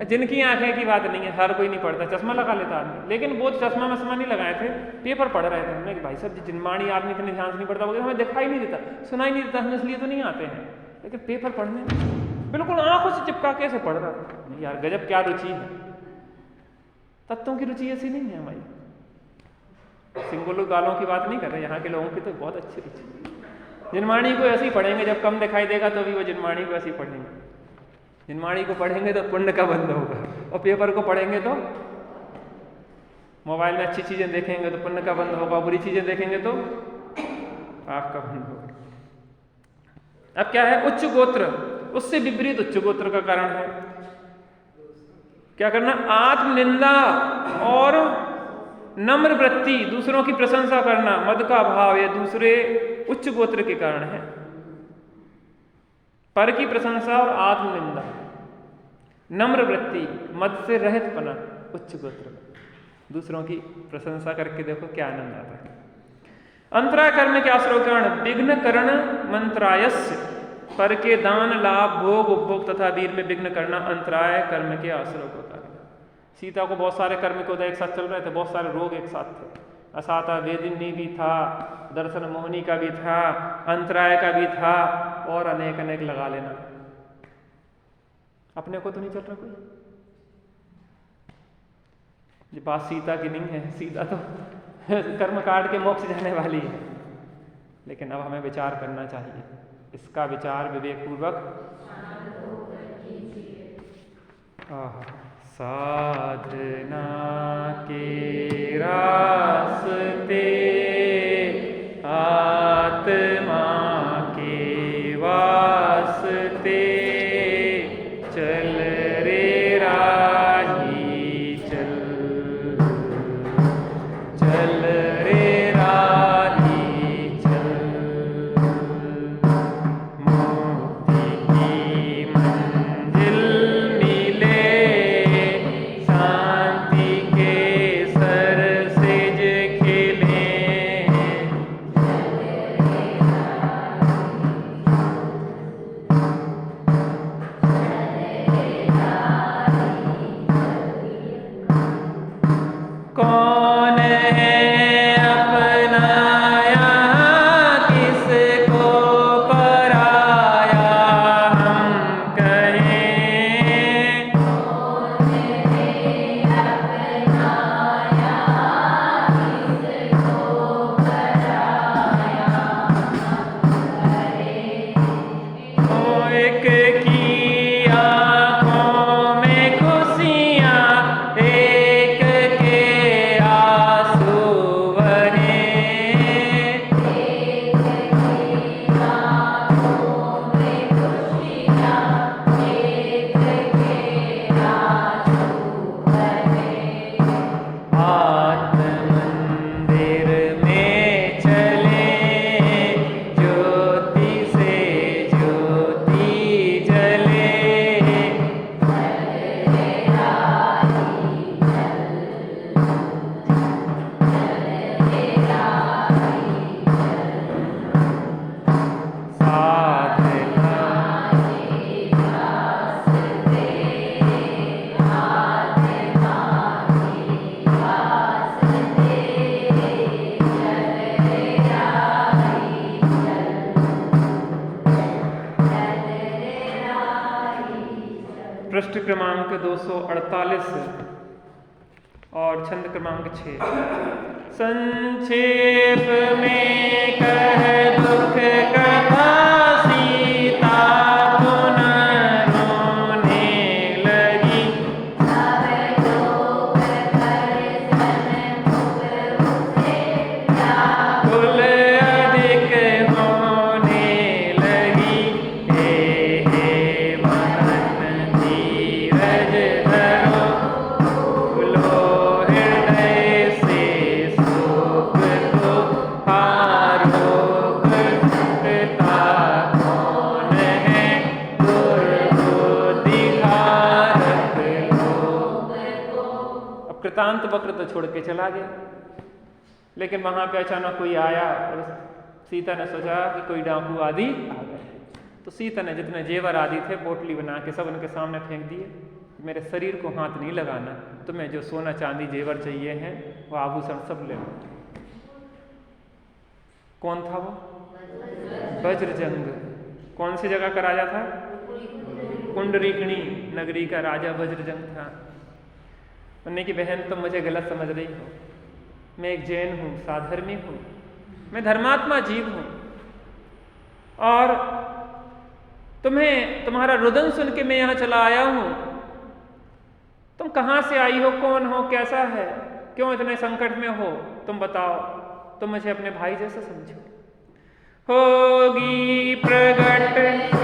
जिनकी आंखें की बात नहीं है, हर कोई नहीं पढ़ता, चश्मा लगा लेता आदमी, लेकिन वो चश्मा मश्मा नहीं लगाए थे, पेपर पढ़ रहे थे। हमने कि भाई साहब जिनवाणी आदमी इतने ध्यान से नहीं पढ़ता, बोले हमें दिखाई नहीं देता, सुनाई नहीं देता, हम इसलिए तो नहीं आते हैं, लेकिन पेपर पढ़ने बिल्कुल आंखों से चिपका कैसे पढ़ रहा था। यार गजब क्या रुचि है। तत्वों की रुचि ऐसी नहीं है हमारी। सिंगुलर गालों की बात नहीं कर रहे, यहाँ के लोगों की तो बहुत अच्छी रुचि। जिनवाणी को ऐसे ही पढ़ेंगे, जब कम दिखाई देगा तो भी वो जिनवाणी को ऐसे ही पढ़ेंगे। जिनवाणी को पढ़ेंगे तो पुण्य का बंद होगा, और पेपर को पढ़ेंगे तो मोबाइल में अच्छी चीजें देखेंगे तो पुण्य का बंद होगा, बुरी चीजें देखेंगे तो पाप का बंद होगा। अब क्या है, उच्च गोत्र, उससे विपरीत उच्च गोत्र का कारण है क्या करना, आत्मनिंदा और नम्र वृत्ति, दूसरों की प्रशंसा करना, मद का भाव, ये दूसरे उच्च गोत्र के कारण है। पर की प्रशंसा और आत्मनिंदा, नम्र वृत्ति, मद से रहित पना, उच्च गोत्र में। दूसरों की प्रशंसा करके देखो क्या आनंद आता है। अंतराय कर्म के आश्रयकरण, विघ्न करण मंत्रायस्य, पर के दान लाभ भोग उपभोग तथा वीर में विघ्न करना अंतराय कर्म के आश्रय को कारण। सीता को बहुत सारे कर्म को एक साथ चल रहे थे, बहुत सारे रोग एक साथ थे, असाता वेदिनी भी था, दर्शन मोहनी का भी था, अंतराय का भी था, और अनेक अनेक लगा लेना। अपने को तो नहीं चल रहा कोई। ये बात सीता की नहीं है, सीता तो कर्म काट के मोक्ष जाने वाली है, लेकिन अब हमें विचार करना चाहिए, इसका विचार विवेकपूर्वक। साधना के रास्ते आत्मा के वास्ते चल रे राही चल, चल रे राही चल, मुक्ति की मंजिल मिले, शांति के सर सेज खिले, कौन है अपना यहाँ किसको पराया हम कहें, कौन है अपना यहाँ किसको पराया हम कहें, ओ एक की आँखों में खुशियाँ, एक के आंसू बहे, एक की आँखों में खुशियाँ, एक के आंसू बहे, आत्म मंदिर में चले, ज्योति से ज्योति जले, पृष्ठ क्रमांक 248 और छंद क्रमांक 6। संक्षेप में कह दुख कथा सीता पुनः कृतांत वक्र तो छोड़ के चला गया। लेकिन वहाँ पे अचानक कोई आया और सीता ने सोचा कि कोई डाकू आदि आ गए। तो सीता ने जितने जेवर आदि थे पोटली बना के सब उनके सामने फेंक दिए। मेरे शरीर को हाथ नहीं लगाना, तुम्हें जो सोना चांदी जेवर चाहिए हैं वो आभूषण सब ले लो। कौन था वो? वज्रजंग। कौन सी जगह का राजा था? पुंडरीकणी नगरी का राजा वज्रजंग था। उन्ने की बहन तुम मुझे गलत समझ रही हो, मैं एक जैन हूँ, साधर्मी हूँ, मैं धर्मात्मा जीव हूँ, और तुम्हें तुम्हारा रुदन सुन के मैं यहाँ चला आया हूँ। तुम कहाँ से आई हो, कौन हो, कैसा है, क्यों इतने संकट में हो, तुम बताओ। तुम मुझे अपने भाई जैसा समझो। होगी प्रगट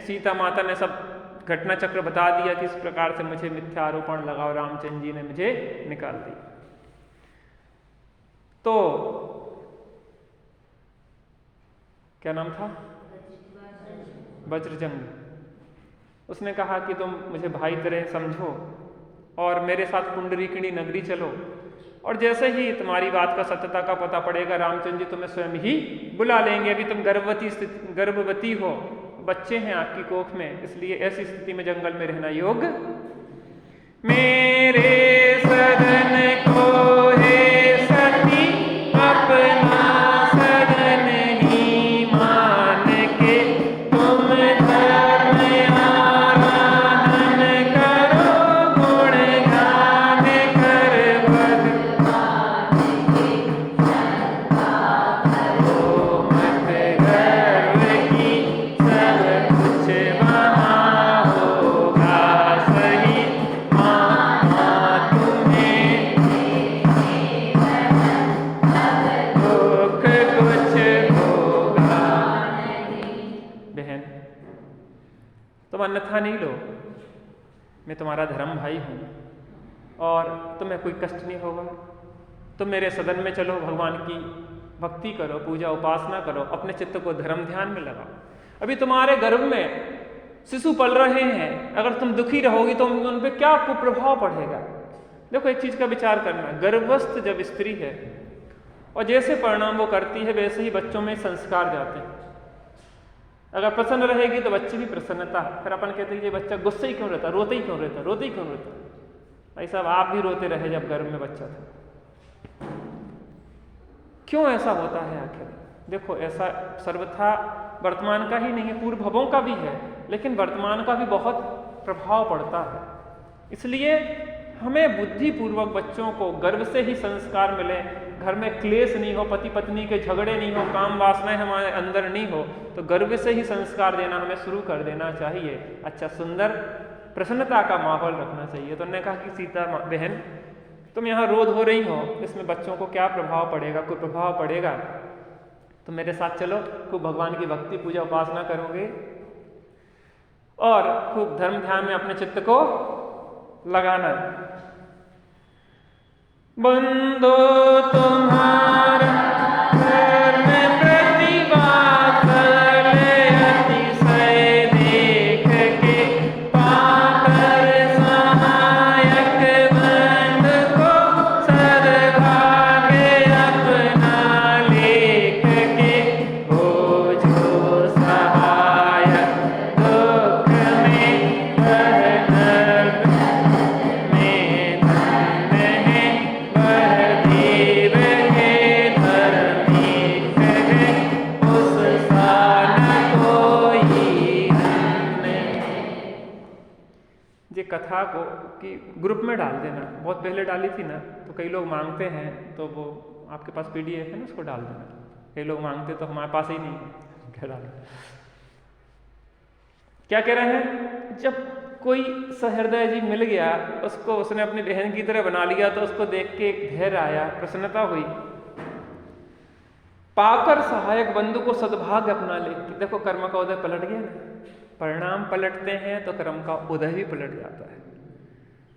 सीता माता ने सब घटना चक्र बता दिया कि इस प्रकार से मुझे मिथ्या आरोपण लगा और रामचंद्र जी ने मुझे निकाल दिया। तो क्या नाम था? वज्रजंग। उसने कहा कि तुम मुझे भाई तरह समझो और मेरे साथ पुंडरीकणी नगरी चलो, और जैसे ही तुम्हारी बात का सत्यता का पता पड़ेगा रामचंद्र जी तुम्हें स्वयं ही बुला लेंगे। अभी तुम गर्भवती हो, बच्चे हैं आपकी कोख में, इसलिए ऐसी स्थिति में जंगल में रहना योग्य। मेरे सदन को है सती अपना सदन ही मान के, तुम धर्म आराधन करो, गुणगान कर भगवान की शंका करो, मत गर्व की सब कुछ वहाँ होगा सही, माना तुम्हें दुख कुछ होगा। बहन तुम अन्यथा नहीं लो, मैं तुम्हारा धर्म भाई हूँ और तुम्हें कोई कष्ट नहीं होगा। तुम मेरे सदन में चलो, भगवान की भक्ति करो, पूजा उपासना करो, अपने चित्त को धर्म ध्यान में लगाओ। अभी तुम्हारे गर्भ में शिशु पल रहे हैं, अगर तुम दुखी रहोगी तो उन पर क्या कुप्रभाव पड़ेगा। देखो एक चीज का विचार करना, गर्भस्थ जब स्त्री है और जैसे परिणाम वो करती है वैसे ही बच्चों में संस्कार जाते हैं। अगर प्रसन्न रहेगी तो बच्चे भी प्रसन्नता, फिर अपन कहते हैं ये बच्चा गुस्से ही क्यों रहता, रोते ही क्यों रहता, रोते ही क्यों रहता। भाई साहब आप भी रोते रहे जब गर्भ में बच्चा था, क्यों ऐसा होता है आखिर? देखो ऐसा सर्वथा वर्तमान का ही नहीं है, पूर्व भवों का भी है, लेकिन वर्तमान का भी बहुत प्रभाव पड़ता है। इसलिए हमें बुद्धिपूर्वक बच्चों को गर्भ से ही संस्कार मिले, घर में क्लेश नहीं हो, पति पत्नी के झगड़े नहीं हो, काम वासनाएं हमारे अंदर नहीं हो, तो गर्भ से ही संस्कार देना हमें शुरू कर देना चाहिए। अच्छा सुंदर प्रसन्नता का माहौल रखना चाहिए। तो उन्होंने कहा कि सीता बहन तुम यहाँ रोध हो रही हो, इसमें बच्चों को क्या प्रभाव पड़ेगा, कोई प्रभाव पड़ेगा तो मेरे साथ चलो, खूब भगवान की भक्ति पूजा उपासना करोगे और खूब धर्म ध्यान में अपने चित्त को लगाना। बंदो तुम्हारा धर्म प्रतिभा कर अतिशय देख के, पाकर सहायक बंद को सद्भाग्य अपना लेख के, हो जो सहायक दुख में वह नर्क में धन्य है, वह देव है धर्मिक है, उस सा न कोई अन्य। ये कथा को कि ग्रुप में डाल देना, बहुत पहले डाली थी ना, तो कई लोग मांगते हैं, तो वो आपके पास PDF है ना, उसको डाल देना। कई लोग मांगते तो हमारे पास ही नहीं है, कह डाला। क्या कह रहे हैं? जब कोई सहृदय जीव मिल गया, उसको उसने अपनी बहन की तरह बना लिया, तो उसको देख के एक धैर्य आया, प्रसन्नता हुई। पाकर सहायक बंधु को सद्भाग्य अपना ले। देखो कर्म का उदय पलट गया ना, परिणाम पलटते हैं तो कर्म का उदय भी पलट जाता है।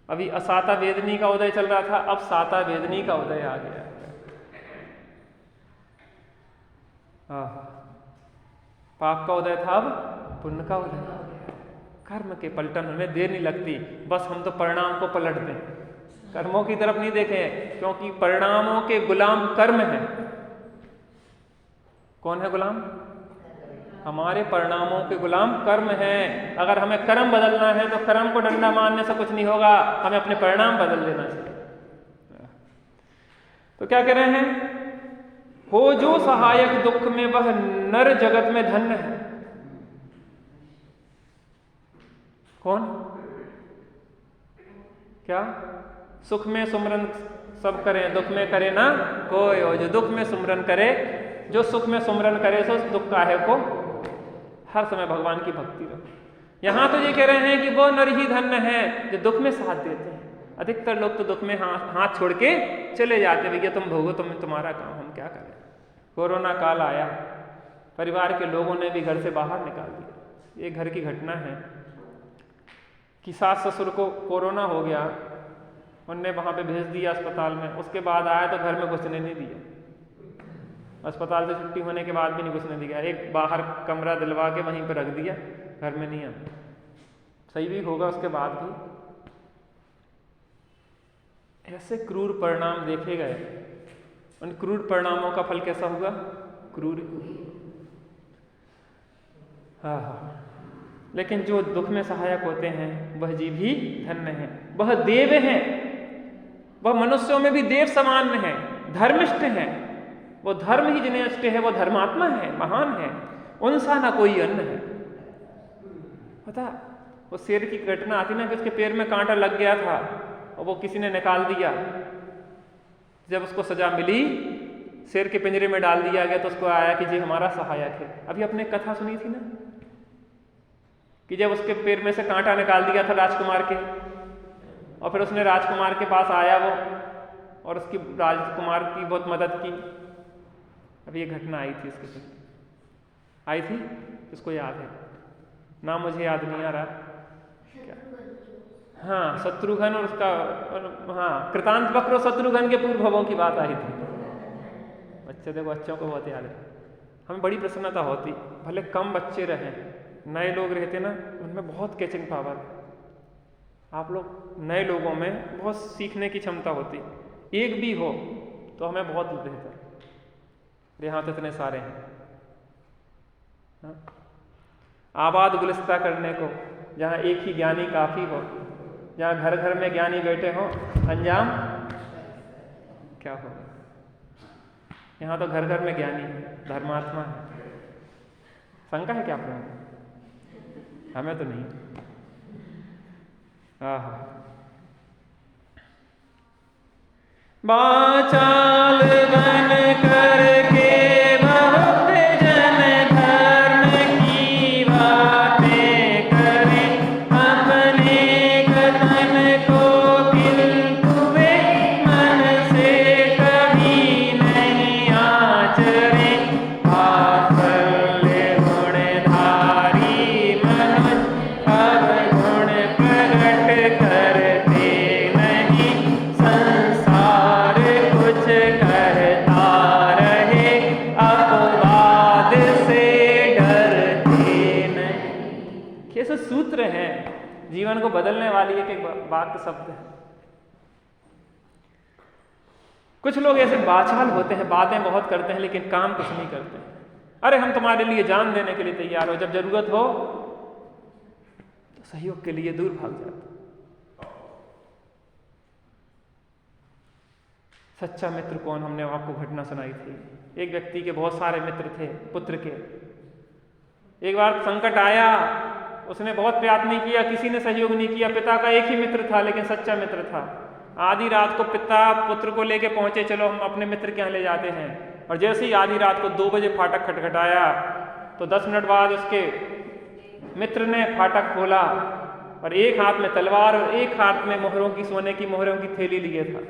अभी असाता वेदनी का उदय चल रहा था, अब साता वेदनी का उदय आ गया। पाप का उदय था, अब पुण्य का उदय आ गया। कर्म के पलटन में देर नहीं लगती, बस हम तो परिणाम को पलट दें, कर्मों की तरफ नहीं देखें, क्योंकि परिणामों के गुलाम कर्म है। कौन है गुलाम? हमारे परिणामों के गुलाम कर्म हैं। अगर हमें कर्म बदलना है तो कर्म को डंडा मारने से कुछ नहीं होगा, हमें अपने परिणाम बदल देना चाहिए। तो क्या कह रहे हैं? हो जो सहायक दुख में वह नर जगत में धन्य है। कौन? क्या? सुख में सुमरन सब करें, दुख में करे ना कोई। और जो दुख में सुमरन करे, जो सुख में सुमरन करे, सो दुख काहे को, हर समय भगवान की भक्ति रहो। यहां तो ये कह रहे हैं कि वो नर ही धन्य है जो दुख में साथ देते हैं। अधिकतर लोग तो दुख में हाथ छोड़ के चले जाते, भैया तुम भोगो, तुम्हारा काम, हम क्या करें। कोरोना काल आया, परिवार के लोगों ने भी घर से बाहर निकाल दिया। एक घर की घटना है कि सास ससुर को कोरोना हो गया, उनने वहां पे भेज दिया अस्पताल में। उसके बाद आया तो घर में घुसने नहीं दिया, अस्पताल से छुट्टी होने के बाद भी नहीं घुसने दिया। एक बाहर कमरा दिलवा के वहीं पर रख दिया, घर में नहीं आना। सही भी होगा उसके बाद भी। ऐसे क्रूर परिणाम देखे गए, उन क्रूर परिणामों का फल कैसा हुआ? क्रूर। हाँ। लेकिन जो दुख में सहायक होते हैं वह जीव ही धन्य है, वह देव है, वह मनुष्यों में भी देव समान है, धर्मिष्ठ है। वो धर्म ही जिन्हें इष्ट है, वो धर्मात्मा है, महान है, उनसा ना कोई अन्य है। पता वो शेर की घटना आती ना कि उसके पैर में कांटा लग गया था और वो किसी ने निकाल दिया। जब उसको सजा मिली, शेर के पिंजरे में डाल दिया गया, तो उसको आया कि जी हमारा सहायक है। अभी आपने कथा सुनी थी ना कि जब उसके पैर में से कांटा निकाल दिया था राजकुमार के, और फिर उसने राजकुमार के पास आया वो, और उसकी राजकुमार की बहुत मदद की। अभी ये घटना आई थी, इसके पीछे आई थी, इसको याद है? नाम मुझे याद नहीं आ रहा क्या। हाँ, शत्रुघ्न और उसका, हाँ, कृतांत वक्र और शत्रुघ्न के पूर्व भवों की बात आई थी। बच्चे देखो, बच्चों को बहुत याद है। हमें बड़ी प्रसन्नता होती, भले कम बच्चे रहें, नए लोग रहते ना, उनमें बहुत कैचिंग पावर है। आप लोग नए लोगों में बहुत सीखने की क्षमता होती, एक भी हो तो हमें बहुत बेहतर। यहाँ तो इतने सारे हैं। हाँ? आबाद गुलिस्ता करने को, जहाँ एक ही ज्ञानी काफी हो, जहाँ घर घर में ज्ञानी बैठे हो, अंजाम क्या होगा। यहाँ तो घर घर में ज्ञानी है, धर्मात्मा है। शंका है क्या आप लोगों को? हमें तो नहीं। बाचाल बन करके बहुत जन धर्म की बातें करें, अपने कथन को किंतु वे मन से कभी नहीं आचरे। वात्सल्य गुणधारी मनुष्य अब गुण प्रगट करते नहीं, संसार कुछ कहता रहे, अपवाद से डरते नहीं। कैसे सूत्र हैं, जीवन को बदलने वाली एक वाक्य शब्द है। कुछ लोग ऐसे बाचाल होते हैं, बातें बहुत करते हैं लेकिन काम कुछ नहीं करते हैं। अरे हम तुम्हारे लिए जान देने के लिए तैयार हो, जब जरूरत हो तो सहयोग के लिए दूर भाग जाते। सच्चा मित्र कौन? हमने आपको घटना सुनाई थी। एक व्यक्ति के बहुत सारे मित्र थे, पुत्र के। एक बार संकट आया, उसने बहुत प्रयास नहीं किया, किसी ने सहयोग नहीं किया। पिता का एक ही मित्र था लेकिन सच्चा मित्र था। आधी रात को पिता पुत्र को लेके पहुंचे, चलो हम अपने मित्र के यहाँ ले जाते हैं। और जैसे ही आधी रात को 2 बजे फाटक खटखटाया तो 10 मिनट बाद उसके मित्र ने फाटक खोला और एक हाथ में तलवार और एक हाथ में मोहरों की, सोने की मोहरों की थैली लिए था।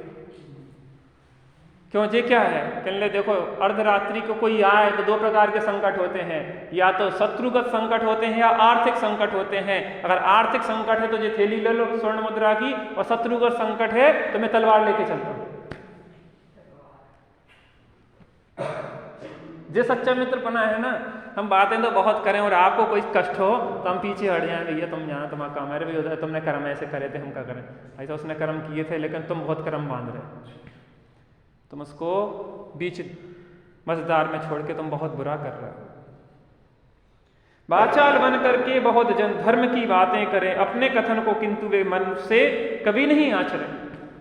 क्यों, ये क्या है? कहने लगे देखो, अर्धरात्रि को कोई आए तो 2 प्रकार के संकट होते हैं, या तो शत्रुगत संकट होते हैं या आर्थिक संकट होते हैं। अगर आर्थिक संकट है तो ये थैली ले लो स्वर्ण मुद्रा की, और शत्रुगत संकट है तो मैं तलवार लेके चलता हूँ। जो सच्चा मित्र बना है ना, हम बातें तो बहुत करें और आपको कोई कष्ट हो तो हम पीछे हट जाएं, भैया तुम जाना, तुम्हारा काम है, अरे भैया तुमने कर्म ऐसे करे थे, हम क्या करें, ऐसा उसने कर्म किए थे लेकिन तुम बहुत कर्म बांध रहे, तुम उसको बीच मझधार में छोड़ के तुम बहुत बुरा कर रहे हो। वाचाल बन करके बहुत जन धर्म की बातें करें, अपने कथन को किंतु वे मन से कभी नहीं आचरें,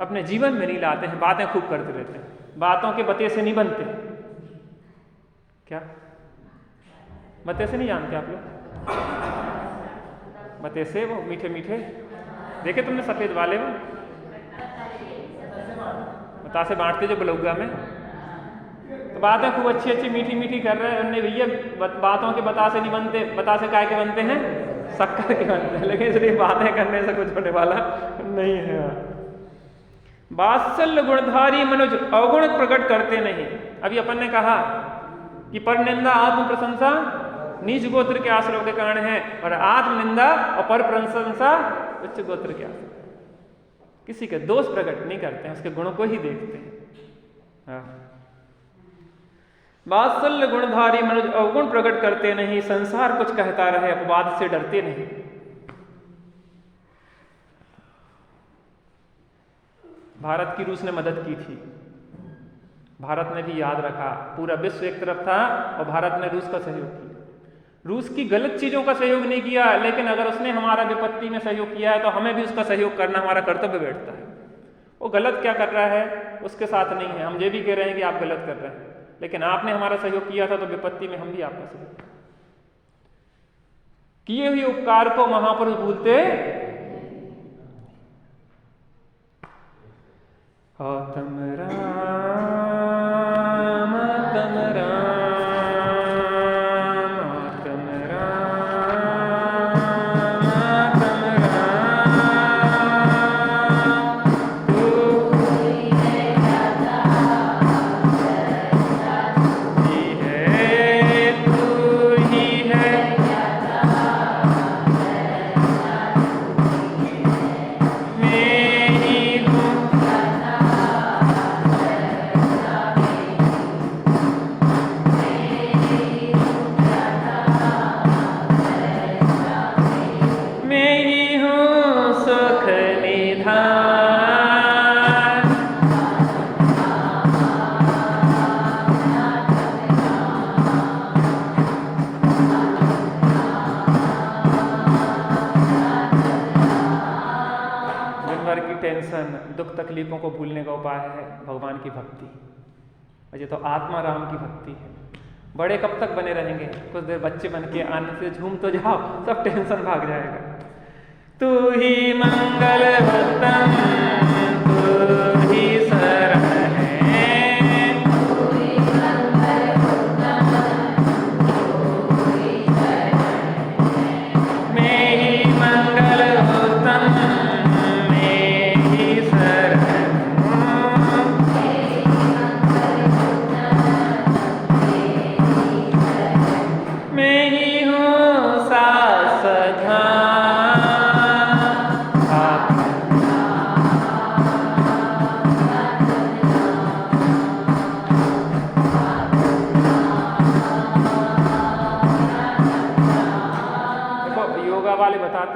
अपने जीवन में नहीं लाते हैं, बातें खूब करते रहते हैं, बातों के बते से नहीं बनते। क्या बते से नहीं जानते आप लोग? बते से वो मीठे मीठे देखे तुमने, सफेद वाले वो बतासे बांटते जो बलौगा में, तो बातें खूब अच्छी अच्छी मीठी मीठी कर रहे हैं उन्हें, भैया बातों के बतासे नहीं बनते, बतासे काय के बनते हैं, शक्कर के बनते हैं, लेकिन इसलिए बातें करने से कुछ होने वाला नहीं है। वात्सल्य गुणधारी मनुज अवगुण प्रकट करते नहीं। अभी अपन ने कहा कि पर निंदा आत्म प्रशंसा नीच गोत्र के आश्रय के कारण है, और आत्मनिंदा और पर प्रशंसा उच्च गोत्र के आश्रय। किसी के दोष प्रकट नहीं करते हैं, उसके गुणों को ही देखते हैं। वात्सल्य गुणधारी मनुज अवगुण प्रकट करते नहीं, संसार कुछ कहता रहे अपवाद से डरते नहीं। भारत की रूस ने मदद की थी, भारत ने भी याद रखा, पूरा विश्व एक तरफ था और भारत ने रूस का सहयोग किया। रूस की गलत चीजों का सहयोग नहीं किया, लेकिन अगर उसने हमारा विपत्ति में सहयोग किया है तो हमें भी उसका सहयोग करना हमारा कर्तव्य बैठता है। वो गलत क्या कर रहा है उसके साथ नहीं है, हम ये भी कह रहे हैं कि आप गलत कर रहे हैं, लेकिन आपने हमारा सहयोग किया था तो विपत्ति में हम भी आपका सहयोग किए हुए उपकार को महापुरुष भूलते। आत्म राम दुख तकलीफों को भूलने का उपाय है भगवान की भक्ति। ये तो आत्मा राम की भक्ति है। बड़े कब तक बने रहेंगे, कुछ देर बच्चे बन के आनंद से झूम तो जाओ, सब टेंशन भाग जाएगा। तू ही मंगल उत्तम, तू ही शरण है, तू ही मंगल उत्तम, तू ही शरण है, मैं ही मंगल उत्तम,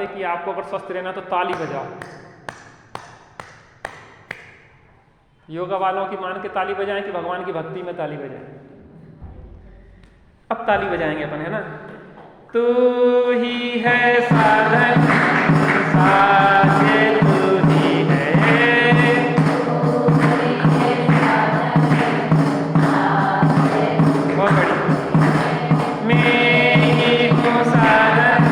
कि आपको अगर स्वस्थ रहना तो ताली बजाओ। योगा वालों की मान के ताली बजाएं कि भगवान की भक्ति में ताली बजाएं? अब ताली बजाएंगे अपन, है ना। तू ही है साधन साधे, तू ही है, बहुत बढ़िया। मैं ही हूँ साधन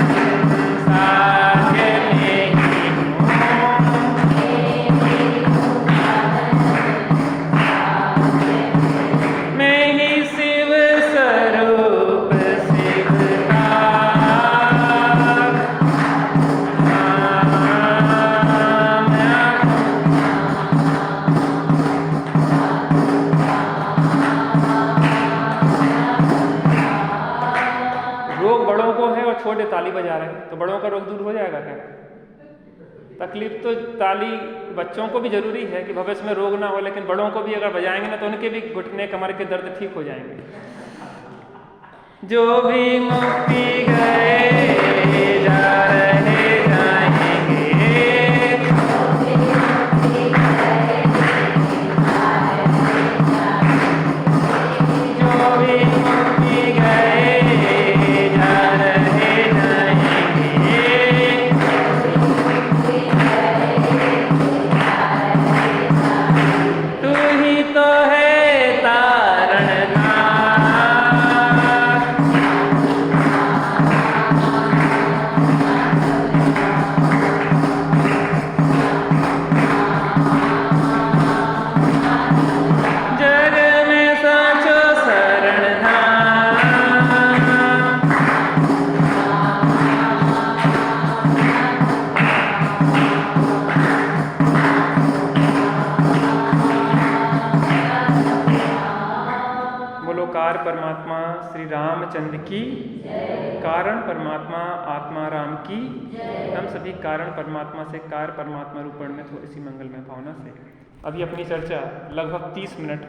रहेगा क्या? तकलीफ तो ताली बच्चों को भी जरूरी है कि भविष्य में रोग ना हो, लेकिन बड़ों को भी अगर बजाएंगे ना तो उनके भी घुटने कमर के दर्द ठीक हो जाएंगे। जो भी मुक्ति गए जा रहे जाएंगे, जो भी मुक्ति गए जा रहे जाएंगे, तू ही तो है तारणहार। जग में साचो शरणहार। बोलो कार परमात्मा श्री रामचंद्र की, कारण परमात्मा आत्मा राम की। हम सभी कारण परमात्मा से कार परमात्मा रूपण में थोड़ी सी मंगलमय भावना से अभी अपनी चर्चा लगभग 30 मिनट